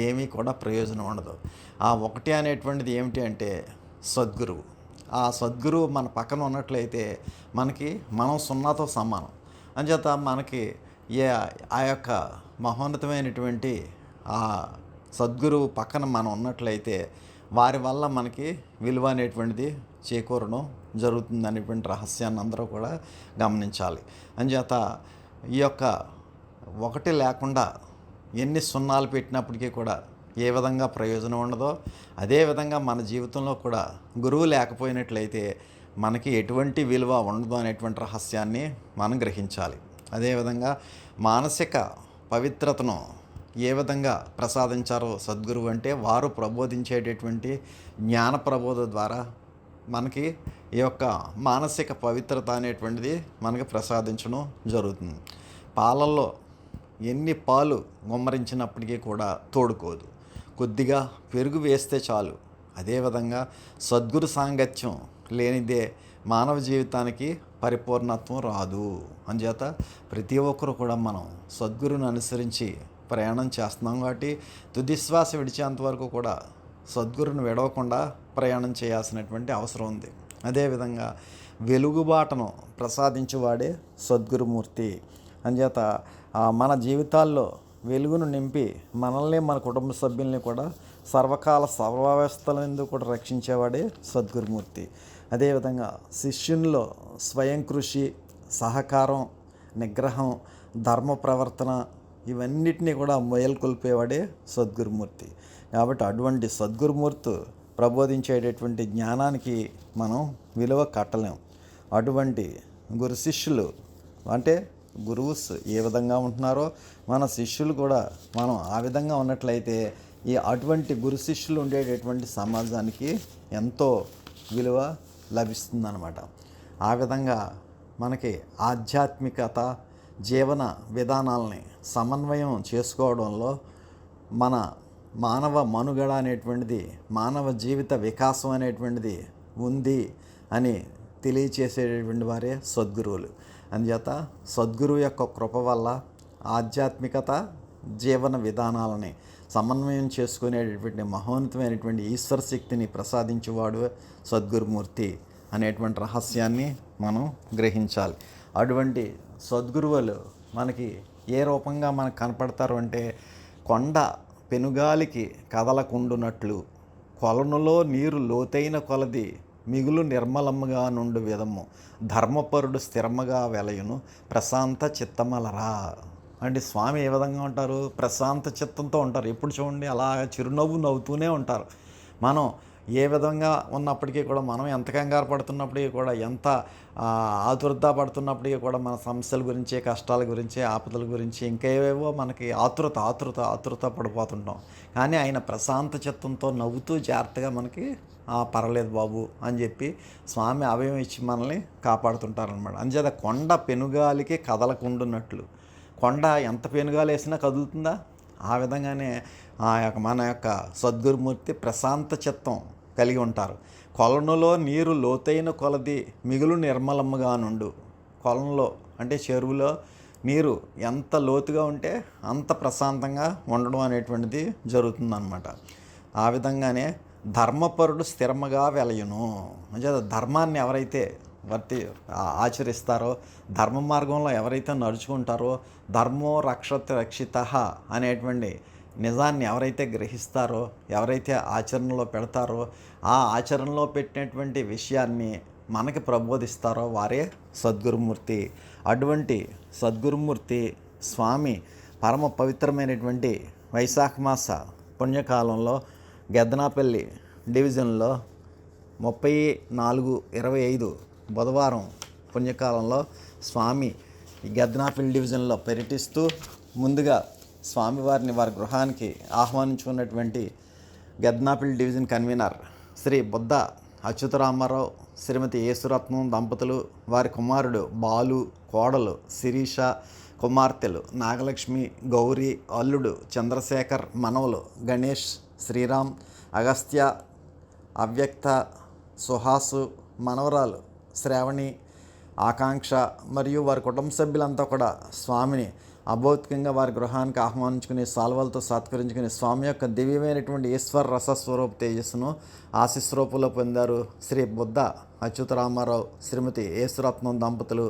Speaker 1: ఏమీ కూడా ప్రయోజనం ఉండదు. ఆ ఒకటి అనేటువంటిది ఏమిటి అంటే సద్గురువు. ఆ సద్గురువు మన పక్కన ఉన్నట్లయితే మనం సున్నాతో సమానం. అంచేత మనకి ఆ యొక్క మహోన్నతమైనటువంటి ఆ సద్గురువు పక్కన మనం ఉన్నట్లయితే వారి వల్ల మనకి విలువ అనేటువంటిది చేకూరడం జరుగుతుంది అనేటువంటి రహస్యాన్ని అందరూ కూడా గమనించాలి. అంచేత ఈ యొక్క ఒకటి లేకుండా ఎన్ని సున్నాలు పెట్టినప్పటికీ కూడా ఏ విధంగా ప్రయోజనం ఉండదో, అదేవిధంగా మన జీవితంలో కూడా గురువు లేకపోయినట్లయితే మనకి ఎటువంటి విలువ ఉండదు అనేటువంటి రహస్యాన్ని మనం గ్రహించాలి. అదేవిధంగా మానసిక పవిత్రతను ఏ విధంగా ప్రసాదించారో సద్గురువు అంటే వారు ప్రబోధించేటటువంటి జ్ఞాన ప్రబోధ ద్వారా మనకి ఈ యొక్క మానసిక పవిత్రత అనేటువంటిది మనకి ప్రసాదించడం జరుగుతుంది. పాలల్లో ఎన్ని పాలు గుమ్మరించినప్పటికీ కూడా తోడుకోదు, కొద్దిగా పెరుగు వేస్తే చాలు. అదేవిధంగా సద్గురు సాంగత్యం లేనిదే మానవ జీవితానికి పరిపూర్ణత్వం రాదు. అంచేత ప్రతి ఒక్కరు కూడా మనం సద్గురుని అనుసరించి ప్రయాణం చేస్తున్నాం కాబట్టి తుది శ్వాస విడిచేంత వరకు కూడా సద్గురుని విడవకుండా ప్రయాణం చేయాల్సినటువంటి అవసరం ఉంది. అదేవిధంగా వెలుగుబాటను ప్రసాదించేవాడే సద్గురుమూర్తి. అంచేత మన జీవితాల్లో వెలుగును నింపి మనల్ని, మన కుటుంబ సభ్యుల్ని కూడా సర్వకాల సర్వావస్థలందు కూడా రక్షించేవాడే సద్గురుమూర్తి. అదేవిధంగా శిష్యునిలో స్వయం కృషి, సహకారం, నిగ్రహం, ధర్మ ప్రవర్తన ఇవన్నిటినీ కూడా మేల్కొల్పేవాడే సద్గురుమూర్తి. కాబట్టి అటువంటి సద్గురుమూర్తి ప్రబోధించేటటువంటి జ్ఞానానికి మనం విలువ కట్టలేం. అటువంటి గురు శిష్యులు అంటే గురువు ఏ విధంగా ఉంటున్నారో మన శిష్యులు కూడా మనం ఆ విధంగా ఉన్నట్లయితే అటువంటి గురు శిష్యులు ఉండేటటువంటి సమాజానికి ఎంతో విలువ లభిస్తుందన్నమాట. ఆ విధంగా మనకి ఆధ్యాత్మికత, జీవన విధానాలని సమన్వయం చేసుకోవడంలో మన మానవ మనుగడ అనేటువంటిది, మానవ జీవిత వికాసం అనేటువంటిది ఉంది అని తెలియచేసేటటువంటి వారే సద్గురువులు. అందుచేత సద్గురువు యొక్క కృప వల్ల ఆధ్యాత్మికత, జీవన విధానాలని సమన్వయం చేసుకునేటటువంటి మహోన్నతమైనటువంటి ఈశ్వర శక్తిని ప్రసాదించేవాడు సద్గురుమూర్తి అనేటువంటి రహస్యాన్ని మనం గ్రహించాలి. అటువంటి సద్గురువులు మనకి ఏ రూపంగా మనకు కనపడతారు అంటే కొండ పెనుగాలికి కదలకుండునట్లు, కొలనులో నీరు లోతైన కొలది మిగులు నిర్మలముగా నుండు విధము, ధర్మపరుడు స్థిరముగా వెలయును ప్రశాంత చిత్తమలరా. అంటే స్వామి ఏ విధంగా ఉంటారు? ప్రశాంత చిత్తంతో ఉంటారు. ఎప్పుడు చూడండి అలా చిరునవ్వు నవ్వుతూనే ఉంటారు. మనం ఏ విధంగా ఉన్నప్పటికీ కూడా, మనం ఎంత కంగారు పడుతున్నప్పటికీ కూడా, ఎంత ఆతురత పడుతున్నప్పటికీ కూడా మన సమస్యల గురించి, కష్టాల గురించి, ఆపదల గురించి ఇంకేవేవో మనకి ఆతురత పడిపోతుంటాం. కానీ ఆయన ప్రశాంత చిత్తంతో నవ్వుతూ జాగ్రత్తగా మనకి పర్వాలేదు బాబు అని చెప్పి స్వామి అభయం ఇచ్చి మనల్ని కాపాడుతుంటారనమాట. అంచేత కొండ పెనుగాలికి కదలకుండున్నట్లు, కొండ ఎంత పెనుగాలు వేసినా కదులుతుందా? ఆ విధంగానే మన యొక్క సద్గురుమూర్తి ప్రశాంత చిత్తం కలిగి ఉంటారు. కొలనులో నీరు లోతైన కొలది మిగులు నిర్మలముగా నుండు. కొలంలో అంటే చెరువులో మీరు ఎంత లోతుగా ఉంటే అంత ప్రశాంతంగా ఉండడం అనేటువంటిది జరుగుతుందన్నమాట. ఆ విధంగానే ధర్మపరుడు స్థిరముగా వెలయును. అంటే ధర్మాన్ని ఎవరైతే ఆచరిస్తారో, ధర్మ మార్గంలో ఎవరైతే నడుచుకుంటారో, ధర్మో రక్షతి రక్షిత అనేటువంటి నిజాన్ని ఎవరైతే గ్రహిస్తారో, ఎవరైతే ఆచరణలో పెడతారో, ఆ ఆచరణలో పెట్టినటువంటి విషయాన్ని మనకి ప్రబోధిస్తారో వారే సద్గురుమూర్తి. అటువంటి సద్గురుమూర్తి స్వామి పరమ పవిత్రమైనటువంటి వైశాఖ మాస పుణ్యకాలంలో గెద్దనాపల్లి డివిజన్లో 34/25 బుధవారం పుణ్యకాలంలో స్వామి ఈ గెద్దనాపల్లి డివిజన్లో పర్యటిస్తూ ముందుగా స్వామివారిని వారి గృహానికి ఆహ్వానించుకున్నటువంటి గెద్దనాపల్లి డివిజన్ కన్వీనర్ శ్రీ బుద్ధ అచ్యుతరామారావు, శ్రీమతి యేసురత్నం దంపతులు, వారి కుమారుడు బాలు, కోడలు శిరీష, కుమార్తెలు నాగలక్ష్మి, గౌరీ, అల్లుడు చంద్రశేఖర్, మనవలు గణేష్, శ్రీరామ్, అగస్త్య, అవ్యక్త, సుహాసు, మనవరాలు శ్రావణి, ఆకాంక్ష మరియు వారి కుటుంబ సభ్యులంతా కూడా స్వామిని అభౌతికంగా వారి గృహానికి ఆహ్వానించుకుని సాల్వలతో సత్కరించుకుని స్వామి యొక్క దివ్యమైనటువంటి ఈశ్వర రసస్వరూప తేజస్సును ఆశీస్వరూపంలో పొందారు. శ్రీ బుద్ధ అచ్యుతరామారావు, శ్రీమతి యేసురత్నం దంపతులు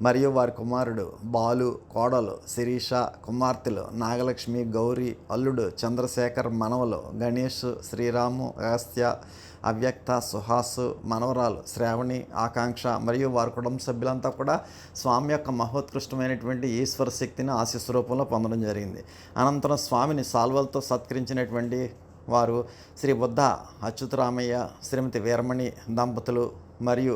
Speaker 1: మరియు వారి కుమారుడు బాలు, కోడలు శిరీష, కుమార్తెలు నాగలక్ష్మి, గౌరీ, అల్లుడు చంద్రశేఖర్, మనవలు గణేష్, శ్రీరాము, అగస్త్య, అవ్యక్త, సుహాసు, మనవరాలు శ్రావణి, ఆకాంక్ష మరియు వారి కుటుంబ సభ్యులంతా కూడా స్వామి యొక్క మహోత్కృష్టమైనటువంటి ఈశ్వర శక్తిని ఆశీస్వరూపంలో పొందడం జరిగింది. అనంతరం స్వామిని సాల్వలతో సత్కరించినటువంటి వారు శ్రీ బుద్ధ అచ్యుతరామయ్య, శ్రీమతి వీరమణి దంపతులు మరియు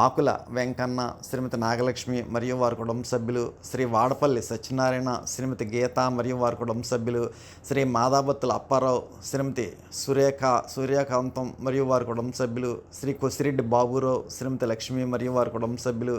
Speaker 1: ఆకుల వెంకన్న, శ్రీమతి నాగలక్ష్మి మరియు వారి కుటుంబ సభ్యులు, శ్రీ వాడపల్లి సత్యనారాయణ, శ్రీమతి గీత మరియు వారి కుటుంబ సభ్యులు, శ్రీ మాదాబత్తుల అప్పారావు, శ్రీమతి సూర్యకాంతం మరియు వారి కుటుంబ సభ్యులు, శ్రీ కొసిరెడ్డి బాబురావు, శ్రీమతి లక్ష్మి మరియు వారి కుటుంబ సభ్యులు,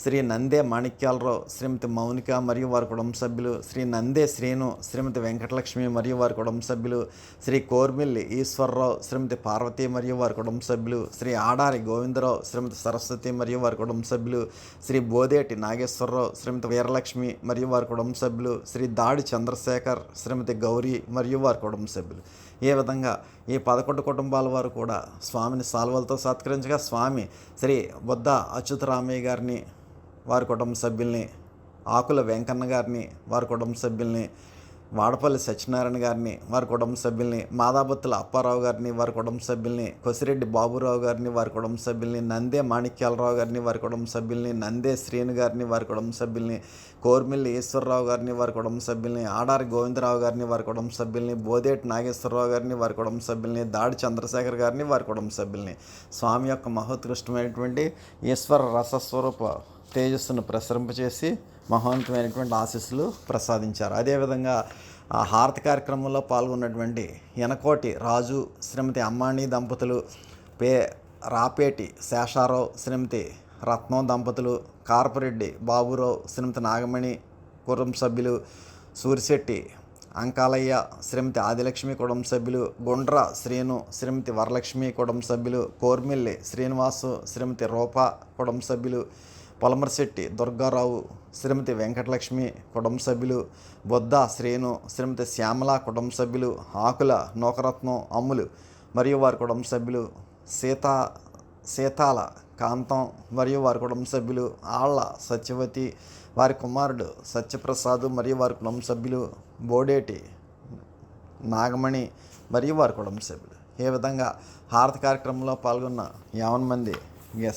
Speaker 1: శ్రీ నందే మాణిక్యాలరావు, శ్రీమతి మౌనిక మరియు వారి కుటుంబ సభ్యులు, శ్రీ నందే శ్రీను, శ్రీమతి వెంకటలక్ష్మి మరియు వారి కుటుంబ సభ్యులు, శ్రీ కోర్మిల్లి ఈశ్వరరావు, శ్రీమతి పార్వతి మరియు వారి కుటుంబ సభ్యులు, శ్రీ ఆడారి గోవిందరావు, శ్రీమతి సరస్వతి మరియు వారి కుటుంబ సభ్యులు, శ్రీ బోదేటి నాగేశ్వరరావు, శ్రీమతి వీరలక్ష్మి మరియు వారి కుటుంబ సభ్యులు, శ్రీ దాడి చంద్రశేఖర్, శ్రీమతి గౌరీ మరియు వారి కుటుంబ సభ్యులు. ఏ విధంగా ఈ 11 కుటుంబాల వారు కూడా స్వామిని సాల్వలతో సత్కరించగా స్వామి శ్రీ బుద్ధ అచ్యుతరామయ్య గారిని, వారి కుటుంబ సభ్యుల్ని, ఆకుల వెంకన్న గారిని, వారి కుటుంబ సభ్యుల్ని, వాడపల్లి సత్యనారాయణ గారిని, వారి కుటుంబ సభ్యుల్ని, మాదాబత్తుల అప్పారావు గారిని, వారి కుటుంబ సభ్యుల్ని, కొసిరెడ్డి బాబురావు గారిని, వారి కుటుంబ సభ్యుల్ని, నందే మాణిక్యాలరావు గారిని, వారి కుటుంబ సభ్యుల్ని, నందే శ్రీను గారిని, వారి కుటుంబ సభ్యుల్ని, కోర్మిల్లి ఈశ్వరరావు గారిని, వారి కుటుంబ సభ్యుల్ని, ఆడారి గోవిందరావు గారిని, వారి కుటుంబ సభ్యుల్ని, బోదేటి నాగేశ్వరరావు గారిని, వారి కుటుంబ సభ్యుల్ని, దాడి చంద్రశేఖర్ గారిని, వారి కుటుంబ సభ్యుల్ని స్వామి యొక్క మహోత్కృష్టమైనటువంటి ఈశ్వర రసస్వరూప తేజస్సును ప్రసరింపచేసి మహోన్నతమైనటువంటి ఆశీస్సులు ప్రసాదించారు. అదేవిధంగా ఆ హారతి కార్యక్రమంలో పాల్గొన్నటువంటి యనకోటి రాజు, శ్రీమతి అమ్మాణి దంపతులు, రాపేటి శేషారావు, శ్రీమతి రత్నం దంపతులు, కార్పరెడ్డి బాబురావు, శ్రీమతి నాగమణి కుటుంబ సభ్యులు, సూరిశెట్టి అంకాలయ్య, శ్రీమతి ఆదిలక్ష్మి కుటుంబ సభ్యులు, గుండ్ర శ్రీను, శ్రీమతి వరలక్ష్మి కుటుంబ సభ్యులు, కోర్మిల్లి శ్రీనివాసు, శ్రీమతి రూప కుటుంబ సభ్యులు, పొలమర్శెట్టి దుర్గారావు, శ్రీమతి వెంకటలక్ష్మి కుటుంబ సభ్యులు, బొద్ద శ్రీను, శ్రీమతి శ్యామల కుటుంబ సభ్యులు, ఆకుల నూకరత్నం అమ్ములు మరియు వారి కుటుంబ సభ్యులు, సీతాల కాంతం మరియు వారి కుటుంబ సభ్యులు, ఆళ్ల సత్యవతి, వారి కుమారుడు సత్యప్రసాద్ మరియు వారి కుటుంబ సభ్యులు, బోడేటి నాగమణి మరియు వారి కుటుంబ సభ్యులు. ఏ విధంగా హారతి కార్యక్రమంలో పాల్గొన్న 50 మంది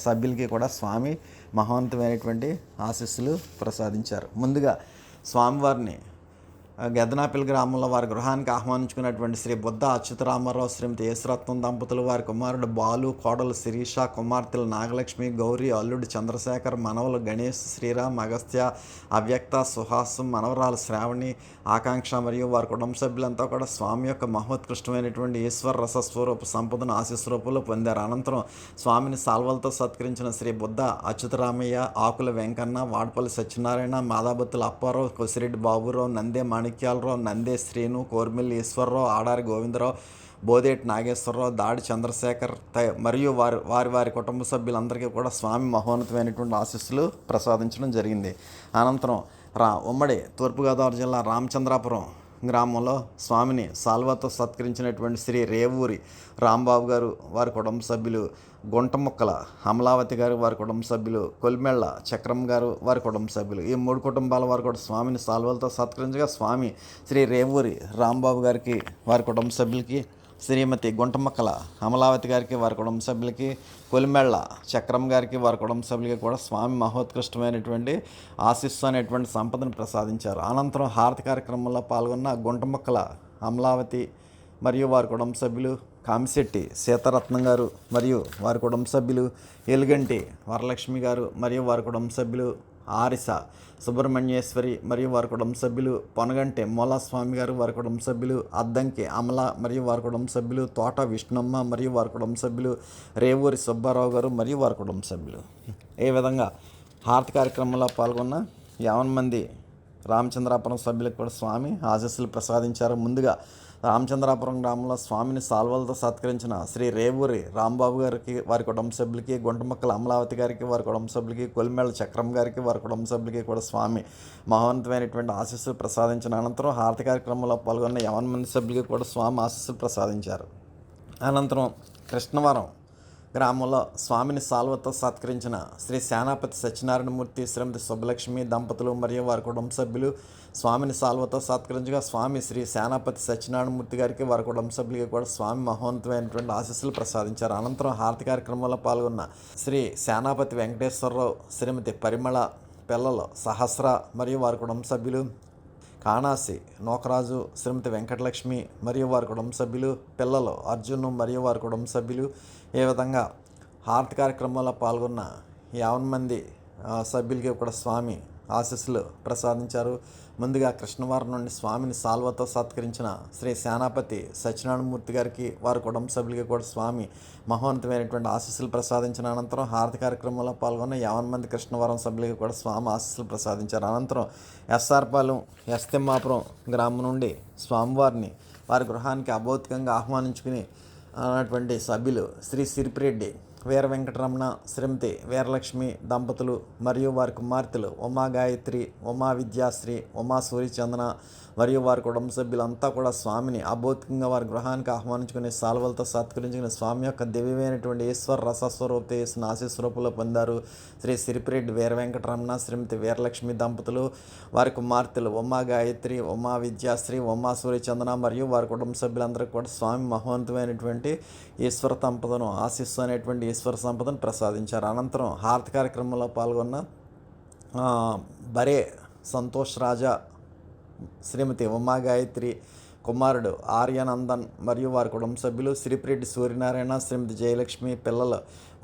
Speaker 1: సభ్యులకి కూడా స్వామి మహోన్నతమైనటువంటి ఆశీస్సులు ప్రసాదించారు. ముందుగా స్వామివారిని గెద్దనాపల్లి గ్రామంలో వారి గృహానికి ఆహ్వానించుకున్నటువంటి శ్రీ బుద్ధ అచ్యుతరామారావు, శ్రీమతి యేసురత్నం దంపతులు, వారి కుమారుడు బాలు, కోడలు శిరీష, కుమార్తెలు నాగలక్ష్మి, గౌరీ, అల్లుడు చంద్రశేఖర్, మనవలు గణేష్, శ్రీరామ్, అగస్త్య, అవ్యక్త, సుహాసు, మనవరాలు శ్రావణి, ఆకాంక్ష మరియు వారి కుటుంబ సభ్యులంతా కూడా స్వామి యొక్క మహోత్కృష్టమైనటువంటి ఈశ్వర రసస్వరూప సంపదను ఆశీస్వరూపంలో పొందారు. అనంతరం స్వామిని సాల్వలతో సత్కరించిన శ్రీ బుద్ధ అచ్యుతరామయ్య, ఆకుల వెంకన్న, వాడపల్లి సత్యనారాయణ, మాదాబత్తుల అప్పారావు, కొసిరెడ్డి బాబురావు, నందే మాణిక్యాలరావు, నందే శ్రీను, కోర్మిల్లి ఈశ్వరరావు, ఆడారి గోవిందరావు, బోదేటి నాగేశ్వరరావు, దాడి చంద్రశేఖర్ మరియు వారి కుటుంబ సభ్యులందరికీ కూడా స్వామి మహోన్నతమైనటువంటి ఆశీస్సులు ప్రసాదించడం జరిగింది. అనంతరం ఉమ్మడి తూర్పుగోదావరి జిల్లా రామచంద్రాపురం గ్రామంలో స్వామిని సాల్వాతో సత్కరించినటువంటి శ్రీ రేవూరి రాంబాబు గారు, వారి కుటుంబ సభ్యులు, గుంటముక్కల అమలావతి గారు, వారి కుటుంబ సభ్యులు, కొల్మెళ్ళ చక్రం గారు, వారి కుటుంబ సభ్యులు, ఈ 3 కుటుంబాల వారు కూడా స్వామిని సాల్వాలతో సత్కరించగా స్వామి శ్రీ రేవూరి రాంబాబు గారికి, వారి కుటుంబ సభ్యులకి, శ్రీమతి గుంటమక్కల అమలావతి గారికి, వారి కుటుంబ సభ్యులకి, కొలిమెళ్ళ చక్రం గారికి, వారి కుటుంబ సభ్యులకి కూడా స్వామి మహోత్కృష్టమైనటువంటి ఆశీస్సు అనేటువంటి సంపదను ప్రసాదించారు. అనంతరం హారతి కార్యక్రమంలో పాల్గొన్న గుంటమక్కల అమలావతి మరియు వారి కుటుంబ సభ్యులు, కామిశెట్టి సీతారత్నం గారు మరియు వారి కుటుంబ సభ్యులు, ఎలుగంటి వరలక్ష్మి గారు మరియు వారి కుటుంబ సభ్యులు, ఆరిస సుబ్రహ్మణ్యేశ్వరి మరియు వారి కుటుంబ సభ్యులు, పొనగంటి మూలాస్వామి గారు, వారి కుటుంబ సభ్యులు, అద్దంకి అమల మరియు వారి కుటుంబ సభ్యులు, తోట విష్ణమ్మ మరియు వారి కుటుంబ సభ్యులు, రేవూరి సుబ్బారావు గారు మరియు వారి కుటుంబ సభ్యులు. ఈ విధంగా హారతి కార్యక్రమంలో పాల్గొన్న 50 మంది రామచంద్రాపురం సభ్యులకు కూడా స్వామి ఆశీస్సులు ప్రసాదించారు. ముందుగా రామచంద్రాపురం గ్రామంలో స్వామిని సాల్వలతో సత్కరించిన శ్రీ రేవూరి రాంబాబు గారికి, వారి కుటుంబ సభ్యులకి, గుంటముక్కల అమలావతి గారికి, వారి కుటుంబ సభ్యులకి, కొలిమేళ్ళ చక్రం గారికి, వారి కుటుంబ సభ్యులకి కూడా స్వామి మహోన్నతమైనటువంటి ఆశీస్సులు ప్రసాదించిన అనంతరం హారతి కార్యక్రమంలో పాల్గొన్న 50 మంది సభ్యులకి కూడా స్వామి ఆశీస్సులు ప్రసాదించారు. అనంతరం కృష్ణవరం గ్రామంలో స్వామిని సాల్వతో సత్కరించిన శ్రీ సేనాపతి సత్యనారాయణమూర్తి, శ్రీమతి సుబ్బలక్ష్మి దంపతులు మరియు వారి కుటుంబ సభ్యులు స్వామిని సాల్వతో సత్కరించగా స్వామి శ్రీ సేనాపతి సత్యనారాయణమూర్తి గారికి, వారి కుటుంబ సభ్యులకి కూడా స్వామి మహోన్నతమైనటువంటి ఆశీస్సులు ప్రసాదించారు. అనంతరం హారతి కార్యక్రమంలో పాల్గొన్న శ్రీ సేనాపతి వెంకటేశ్వరరావు, శ్రీమతి పరిమళ పిల్లలు సహస్ర మరియు వారి కుటుంబ సభ్యులు, కాణాసి నోకరాజు, శ్రీమతి వెంకటలక్ష్మి మరియు వారి కుటుంబ సభ్యులు, పిల్లలు అర్జును మరియు వారి కుటుంబ సభ్యులు. ఈ విధంగా హారతి కార్యక్రమంలో పాల్గొన్న 50 మంది సభ్యులకి కూడా స్వామి ఆశీస్సులు ప్రసాదించారు. ముందుగా కృష్ణవారం నుండి స్వామిని సాల్వతో సత్కరించిన శ్రీ సేనాపతి సత్యనారాయణమూర్తి గారికి, వారి కుటుంబ సభ్యులకి కూడా స్వామి మహోన్నతమైనటువంటి ఆశీస్సులు ప్రసాదించిన అనంతరం హారతి కార్యక్రమంలో పాల్గొన్న 50 మంది కృష్ణవరం సభ్యులకి కూడా స్వామి ఆశీస్సులు ప్రసాదించారు. అనంతరం ఎస్ఆర్పాలెం తిమ్మాపురం గ్రామం నుండి స్వామివారిని వారి గృహానికి అభౌతికంగా ఆహ్వానించుకుని అన్నటువంటి సభ్యులు శ్రీ సిరిపిరెడ్డి వీర వెంకటరమణ, శ్రీమతి వీరలక్ష్మి దంపతులు మరియు వారి కుమార్తెలు ఉమా గాయత్రి, ఉమా విద్యాశ్రీ, ఉమా సూర్యచందన మరియు వారి కుటుంబ సభ్యులంతా కూడా స్వామిని అభౌతికంగా వారి గృహానికి ఆహ్వానించుకుని సాల్వలతో సత్కరించుకుని స్వామి యొక్క దివ్యమైనటువంటి ఈశ్వర రసస్వరూపత చేసిన ఆశీస్వరూపంలో పొందారు. శ్రీ సిరిపిరెడ్డి వీర వెంకటరమణ, శ్రీమతి వీరలక్ష్మి దంపతులు, వారి కుమార్తెలు ఉమా గాయత్రి, ఉమా విద్యాశ్రీ, ఉమా సూర్యచందన మరియు వారి కుటుంబ సభ్యులందరికీ కూడా స్వామి మహోన్నతమైనటువంటి ఈశ్వర సంపదను, ఆశీస్సు అనేటువంటి ఈశ్వర సంపదను ప్రసాదించారు. అనంతరం హారతి కార్యక్రమంలో పాల్గొన్న బరే సంతోష్ రాజా, శ్రీమతి ఉమా గాయత్రి, కుమారుడు ఆర్యనందన్ మరియు వారి కుటుంబ సభ్యులు, సిరిపిరెడ్డి సూర్యనారాయణ, శ్రీమతి జయలక్ష్మి, పిల్లలు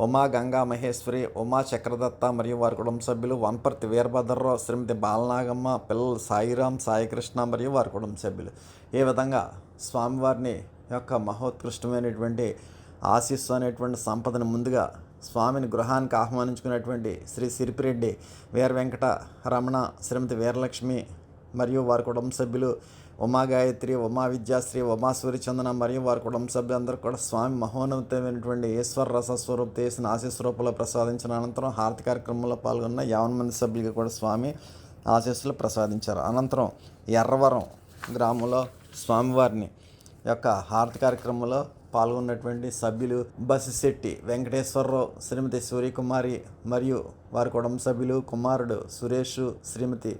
Speaker 1: ఉమా గంగా మహేశ్వరి, ఉమా చక్రదత్త మరియు వారి కుటుంబ సభ్యులు, వనపర్తి వీరభద్రరావు, శ్రీమతి బాలనాగమ్మ, పిల్లలు సాయిరాం, సాయికృష్ణ మరియు వారి కుటుంబ సభ్యులు. ఈ విధంగా స్వామివారిని యొక్క మహోత్కృష్టమైనటువంటి ఆశీస్సు అనేటువంటి సంపదను ముందుగా స్వామిని గృహానికి ఆహ్వానించుకున్నటువంటి శ్రీ సిరిపిరెడ్డి వీర వెంకట రమణ, శ్రీమతి వీరలక్ష్మి మరియు వారి కుటుంబ సభ్యులు, ఉమా గాయత్రి, ఉమా విద్యాశ్రీ, ఉమా సూర్యచందన మరియు వారి కుటుంబ సభ్యులందరూ కూడా స్వామి మహోన్నతమైనటువంటి ఈశ్వర రసస్వరూప చేసిన ఆశీస్వరూపంలో ప్రసాదించిన అనంతరం హారతి కార్యక్రమంలో పాల్గొన్న 50 మంది సభ్యులకు కూడా స్వామి ఆశీస్సులు ప్రసాదించారు. అనంతరం ఎర్రవరం గ్రామంలో స్వామివారిని యొక్క హారతి కార్యక్రమంలో పాల్గొన్నటువంటి సభ్యులు బసిశెట్టి వెంకటేశ్వరరావు, శ్రీమతి సూర్యకుమారి మరియు వారి కుటుంబ సభ్యులు, కుమారుడు సురేష్, శ్రీమతి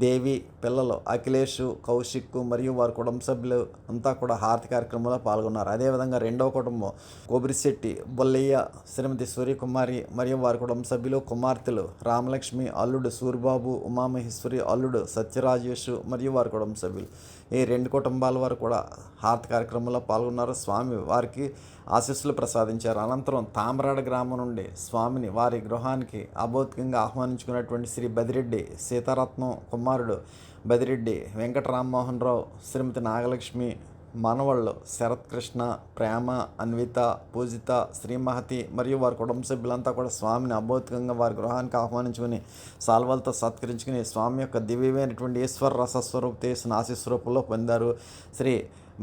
Speaker 1: దేవి, పిల్లలు అఖిలేష్, కౌశిక్ మరియు వారి కుటుంబ సభ్యులు అంతా కూడా హారతి కార్యక్రమంలో పాల్గొన్నారు. అదేవిధంగా రెండవ కుటుంబం కొబిరిశెట్టి బొల్లయ్య, శ్రీమతి సూర్యకుమారి మరియు వారి కుటుంబ సభ్యులు, కుమార్తెలు రామలక్ష్మి, అల్లుడు సూరిబాబు, ఉమామహేశ్వరి, అల్లుడు సత్యరాజేష్ మరియు వారి కుటుంబ సభ్యులు. ఈ 2 కుటుంబాల వారు కూడా హారతి కార్యక్రమంలో పాల్గొన్నారు. స్వామి వారికి ఆశీస్సులు ప్రసాదించారు. అనంతరం తామరాడ గ్రామం నుండి స్వామిని వారి గృహానికి అభౌతికంగా ఆహ్వానించుకున్నటువంటి శ్రీ బదిరెడ్డి సీతారత్నం, కుమారుడు బదిరెడ్డి వెంకట రామ్మోహన్ రావు, శ్రీమతి నాగలక్ష్మి మనవళ్ళు శరత్ కృష్ణ, ప్రేమ, అన్విత, పూజిత, శ్రీమహతి మరియు వారి కుటుంబ సభ్యులంతా కూడా స్వామిని అభౌతికంగా వారి గృహానికి ఆహ్వానించుకుని సాల్వలతో సత్కరించుకుని స్వామి యొక్క దివ్యమైనటువంటి ఈశ్వర రసస్వరూప చేసిన ఆశీస్వరూపంలో పొందారు. శ్రీ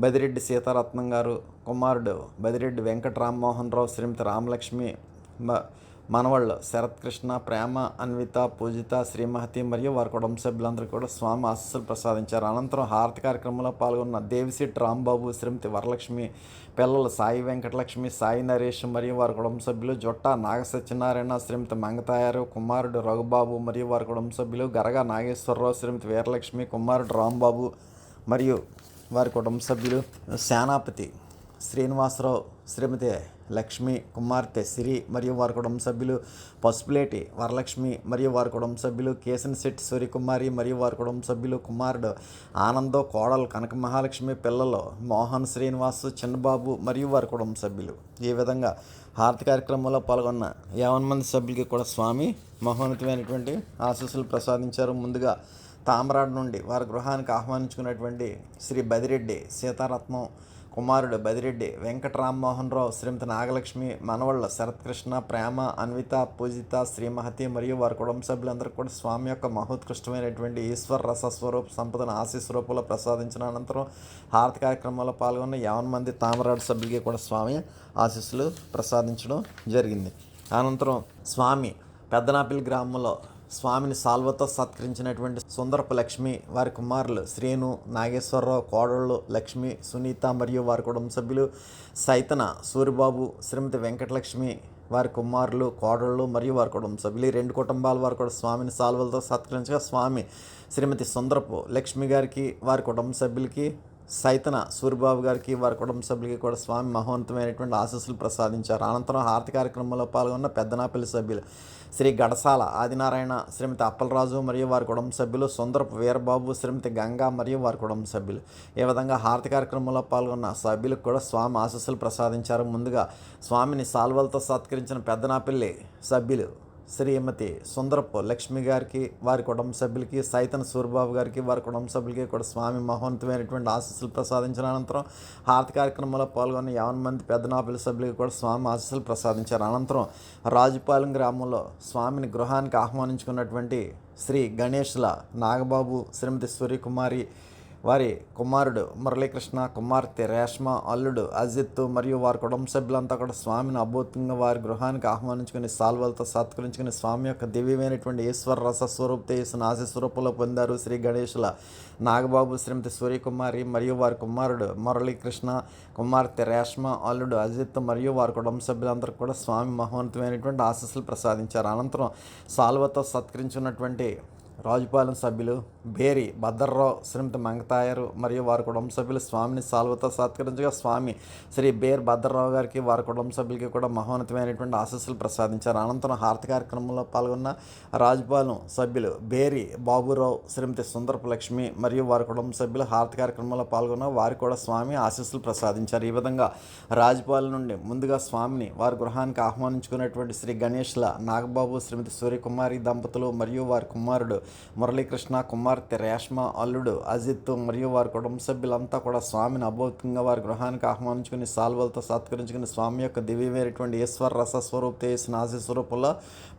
Speaker 1: బదిరెడ్డి సీతారత్నం గారు కుమారుడు బదిరెడ్డి వెంకట రామ్మోహన్ రావు, శ్రీమతి రామలక్ష్మి, మనవళ్ళు శరత్ కృష్ణ, ప్రేమ, అన్విత, పూజిత, శ్రీమహతి మరియు వారి కుటుంబ సభ్యులందరూ కూడా స్వామి ఆశీస్సులు ప్రసాదించారు. అనంతరం హారతి కార్యక్రమంలో పాల్గొన్న దేవిశెట్టి రాంబాబు, శ్రీమతి వరలక్ష్మి, పిల్లలు సాయి వెంకటలక్ష్మి, సాయి నరేష్ మరియు వారి కుటుంబ సభ్యులు, జొట్ట నాగసత్యనారాయణ, శ్రీమతి మంగతాయారు, కుమారుడు రఘుబాబు మరియు వారి కుటుంబ సభ్యులు, గరగా నాగేశ్వరరావు, శ్రీమతి వీరలక్ష్మి, కుమారుడు రాంబాబు మరియు వారి కుటుంబ సభ్యులు, సేనాపతి శ్రీనివాసరావు, శ్రీమతి లక్ష్మి, కుమార్తె సిరి మరియు వారి కుటుంబ సభ్యులు, పసుపులేటి వరలక్ష్మి మరియు వారి కుటుంబ సభ్యులు, కేసనశెట్టి సూర్యకుమారి మరియు వారి కుటుంబ సభ్యులు, కుమారుడు ఆనందో, కోడలు కనక మహాలక్ష్మి, పిల్లలు మోహన్, శ్రీనివాసు, చిన్నబాబు మరియు వారి కుటుంబ సభ్యులు. ఈ విధంగా హారతి కార్యక్రమంలో పాల్గొన్న 50 మంది సభ్యులకి కూడా స్వామి మహోన్నతమైనటువంటి ఆశీస్సులు ప్రసాదించారు. ముందుగా తామరాడు నుండి వారి గృహానికి ఆహ్వానించుకున్నటువంటి శ్రీ బదిరెడ్డి సీతారత్నం, కుమారుడు బదిరెడ్డి వెంకట రామ్మోహన్ రావు, శ్రీమతి నాగలక్ష్మి, మనవళ్ళ శరత్ కృష్ణ, ప్రేమ, అన్విత, పూజిత, శ్రీమహతి మరియు వారి కుటుంబ సభ్యులందరూ కూడా స్వామి యొక్క మహోత్కృష్టమైనటువంటి ఈశ్వర రసస్వరూప సంపదను ఆశీస్వరూపంలో ప్రసాదించిన అనంతరం హారతి కార్యక్రమంలో పాల్గొన్న 50 మంది తామరాడు సభ్యులకి కూడా స్వామి ఆశీస్సులు ప్రసాదించడం జరిగింది. అనంతరం స్వామి పెద్దనాపిల్ గ్రామంలో స్వామిని సాల్వతో సత్కరించినటువంటి సుందరపు లక్ష్మి, వారి కుమారులు శ్రీను, నాగేశ్వరరావు, కోడళ్ళు లక్ష్మి, సునీత మరియు వారి కుటుంబ సభ్యులు, సైతన సూరిబాబు, శ్రీమతి వెంకటలక్ష్మి, వారి కుమారులు, కోడళ్ళు మరియు వారి కుటుంబ సభ్యులు, ఈ 2 కుటుంబాల వారు కూడా స్వామిని సాల్వలతో సత్కరించగా స్వామి శ్రీమతి సుందరపు లక్ష్మి గారికి, వారి కుటుంబ సభ్యులకి, సైతన సూరిబాబు గారికి, వారి కుటుంబ సభ్యులకి కూడా స్వామి మహోన్నతమైనటువంటి ఆశీస్సులు ప్రసాదించారు. అనంతరం హారతి కార్యక్రమంలో పాల్గొన్న పెద్దనాపల్లి సభ్యులు శ్రీ గడసాల ఆదినారాయణ, శ్రీమతి అప్పలరాజు మరియు వారి కుటుంబ సభ్యులు, సుందరపు వీరబాబు, శ్రీమతి గంగా మరియు వారి కుటుంబ సభ్యులు. ఈ విధంగా హారతి కార్యక్రమంలో పాల్గొన్న సభ్యులకు కూడా స్వామి ఆశీస్సులు ప్రసాదించారు. ముందుగా స్వామిని సాల్వలతో సత్కరించిన పెద్దనాపల్లి సభ్యులు శ్రీమతి సుందరపు లక్ష్మి గారికి, వారి కుటుంబ సభ్యులకి, సైతన్ సూరిబాబు గారికి, వారి కుటుంబ సభ్యులకి కూడా స్వామి మహోన్నతమైనటువంటి ఆశీస్సులు ప్రసాదించిన అనంతరం హారతి కార్యక్రమంలో పాల్గొన్న 50 మంది పెద్దనాపల్లి సభ్యులకి కూడా స్వామి ఆశీస్సులు ప్రసాదించారు. అనంతరం రాజుపాలెం గ్రామంలో స్వామిని గృహానికి ఆహ్వానించుకున్నటువంటి శ్రీ గణేష్ల నాగబాబు, శ్రీమతి సూర్యకుమారి, వారి కుమారుడు మురళీకృష్ణ, కుమార్తె రేష్మ, అల్లుడు అజిత్ మరియు వారి కుటుంబ సభ్యులంతా కూడా స్వామిని అభౌతికంగా వారి గృహానికి ఆహ్వానించుకుని సాల్వలతో సత్కరించుకుని స్వామి యొక్క దివ్యమైనటువంటి ఈశ్వర రసస్వరూప చేసిన ఆశీస్వరూపంలో పొందారు. శ్రీ గణేష్ల నాగబాబు, శ్రీమతి సూర్యకుమారి మరియు వారి కుమారుడు మురళీకృష్ణ, కుమార్తె రేష్మ, అల్లుడు అజిత్ మరియు వారి కుటుంబ సభ్యులందరూ కూడా స్వామి మహోన్నతమైనటువంటి ఆశీస్సులు ప్రసాదించారు. అనంతరం సాల్వతో సత్కరించున్నటువంటి రాజుపాలెం సభ్యులు బేరి భద్రరావు, శ్రీమతి మంగతాయారు మరియు వారి కుటుంబ సభ్యులు స్వామిని సాల్వతో సత్కరించగా స్వామి శ్రీ బేర్ భద్రరావు గారికి, వారి కుటుంబ సభ్యులకి కూడా మహోన్నతమైనటువంటి ఆశీస్సులు ప్రసాదించారు. అనంతరం హారతి కార్యక్రమంలో పాల్గొన్న రాజుపాలెం సభ్యులు బేరి బాబురావు, శ్రీమతి సుందరపు లక్ష్మి మరియు వారి కుటుంబ సభ్యులు హారతి కార్యక్రమంలో పాల్గొన్న వారు కూడా స్వామి ఆశీస్సులు ప్రసాదించారు. ఈ విధంగా రాజుపాలెం నుండి ముందుగా స్వామిని వారి గృహానికి ఆహ్వానించుకున్నటువంటి శ్రీ గణేష్ల నాగబాబు, శ్రీమతి సూర్యకుమారి దంపతులు మరియు వారి కుమారుడు మురళీకృష్ణ, కుమార్తె రేష్మ, అల్లుడు అజిత్ మరియు వారి కుటుంబ సభ్యులంతా కూడా స్వామిని అభౌతికంగా వారి గృహానికి ఆహ్వానించుకుని సాల్వలతో సత్కరించుకుని స్వామి యొక్క దివ్యమైనటువంటి ఈశ్వర రసస్వరూప చేసిన ఆశీస్వరూపంలో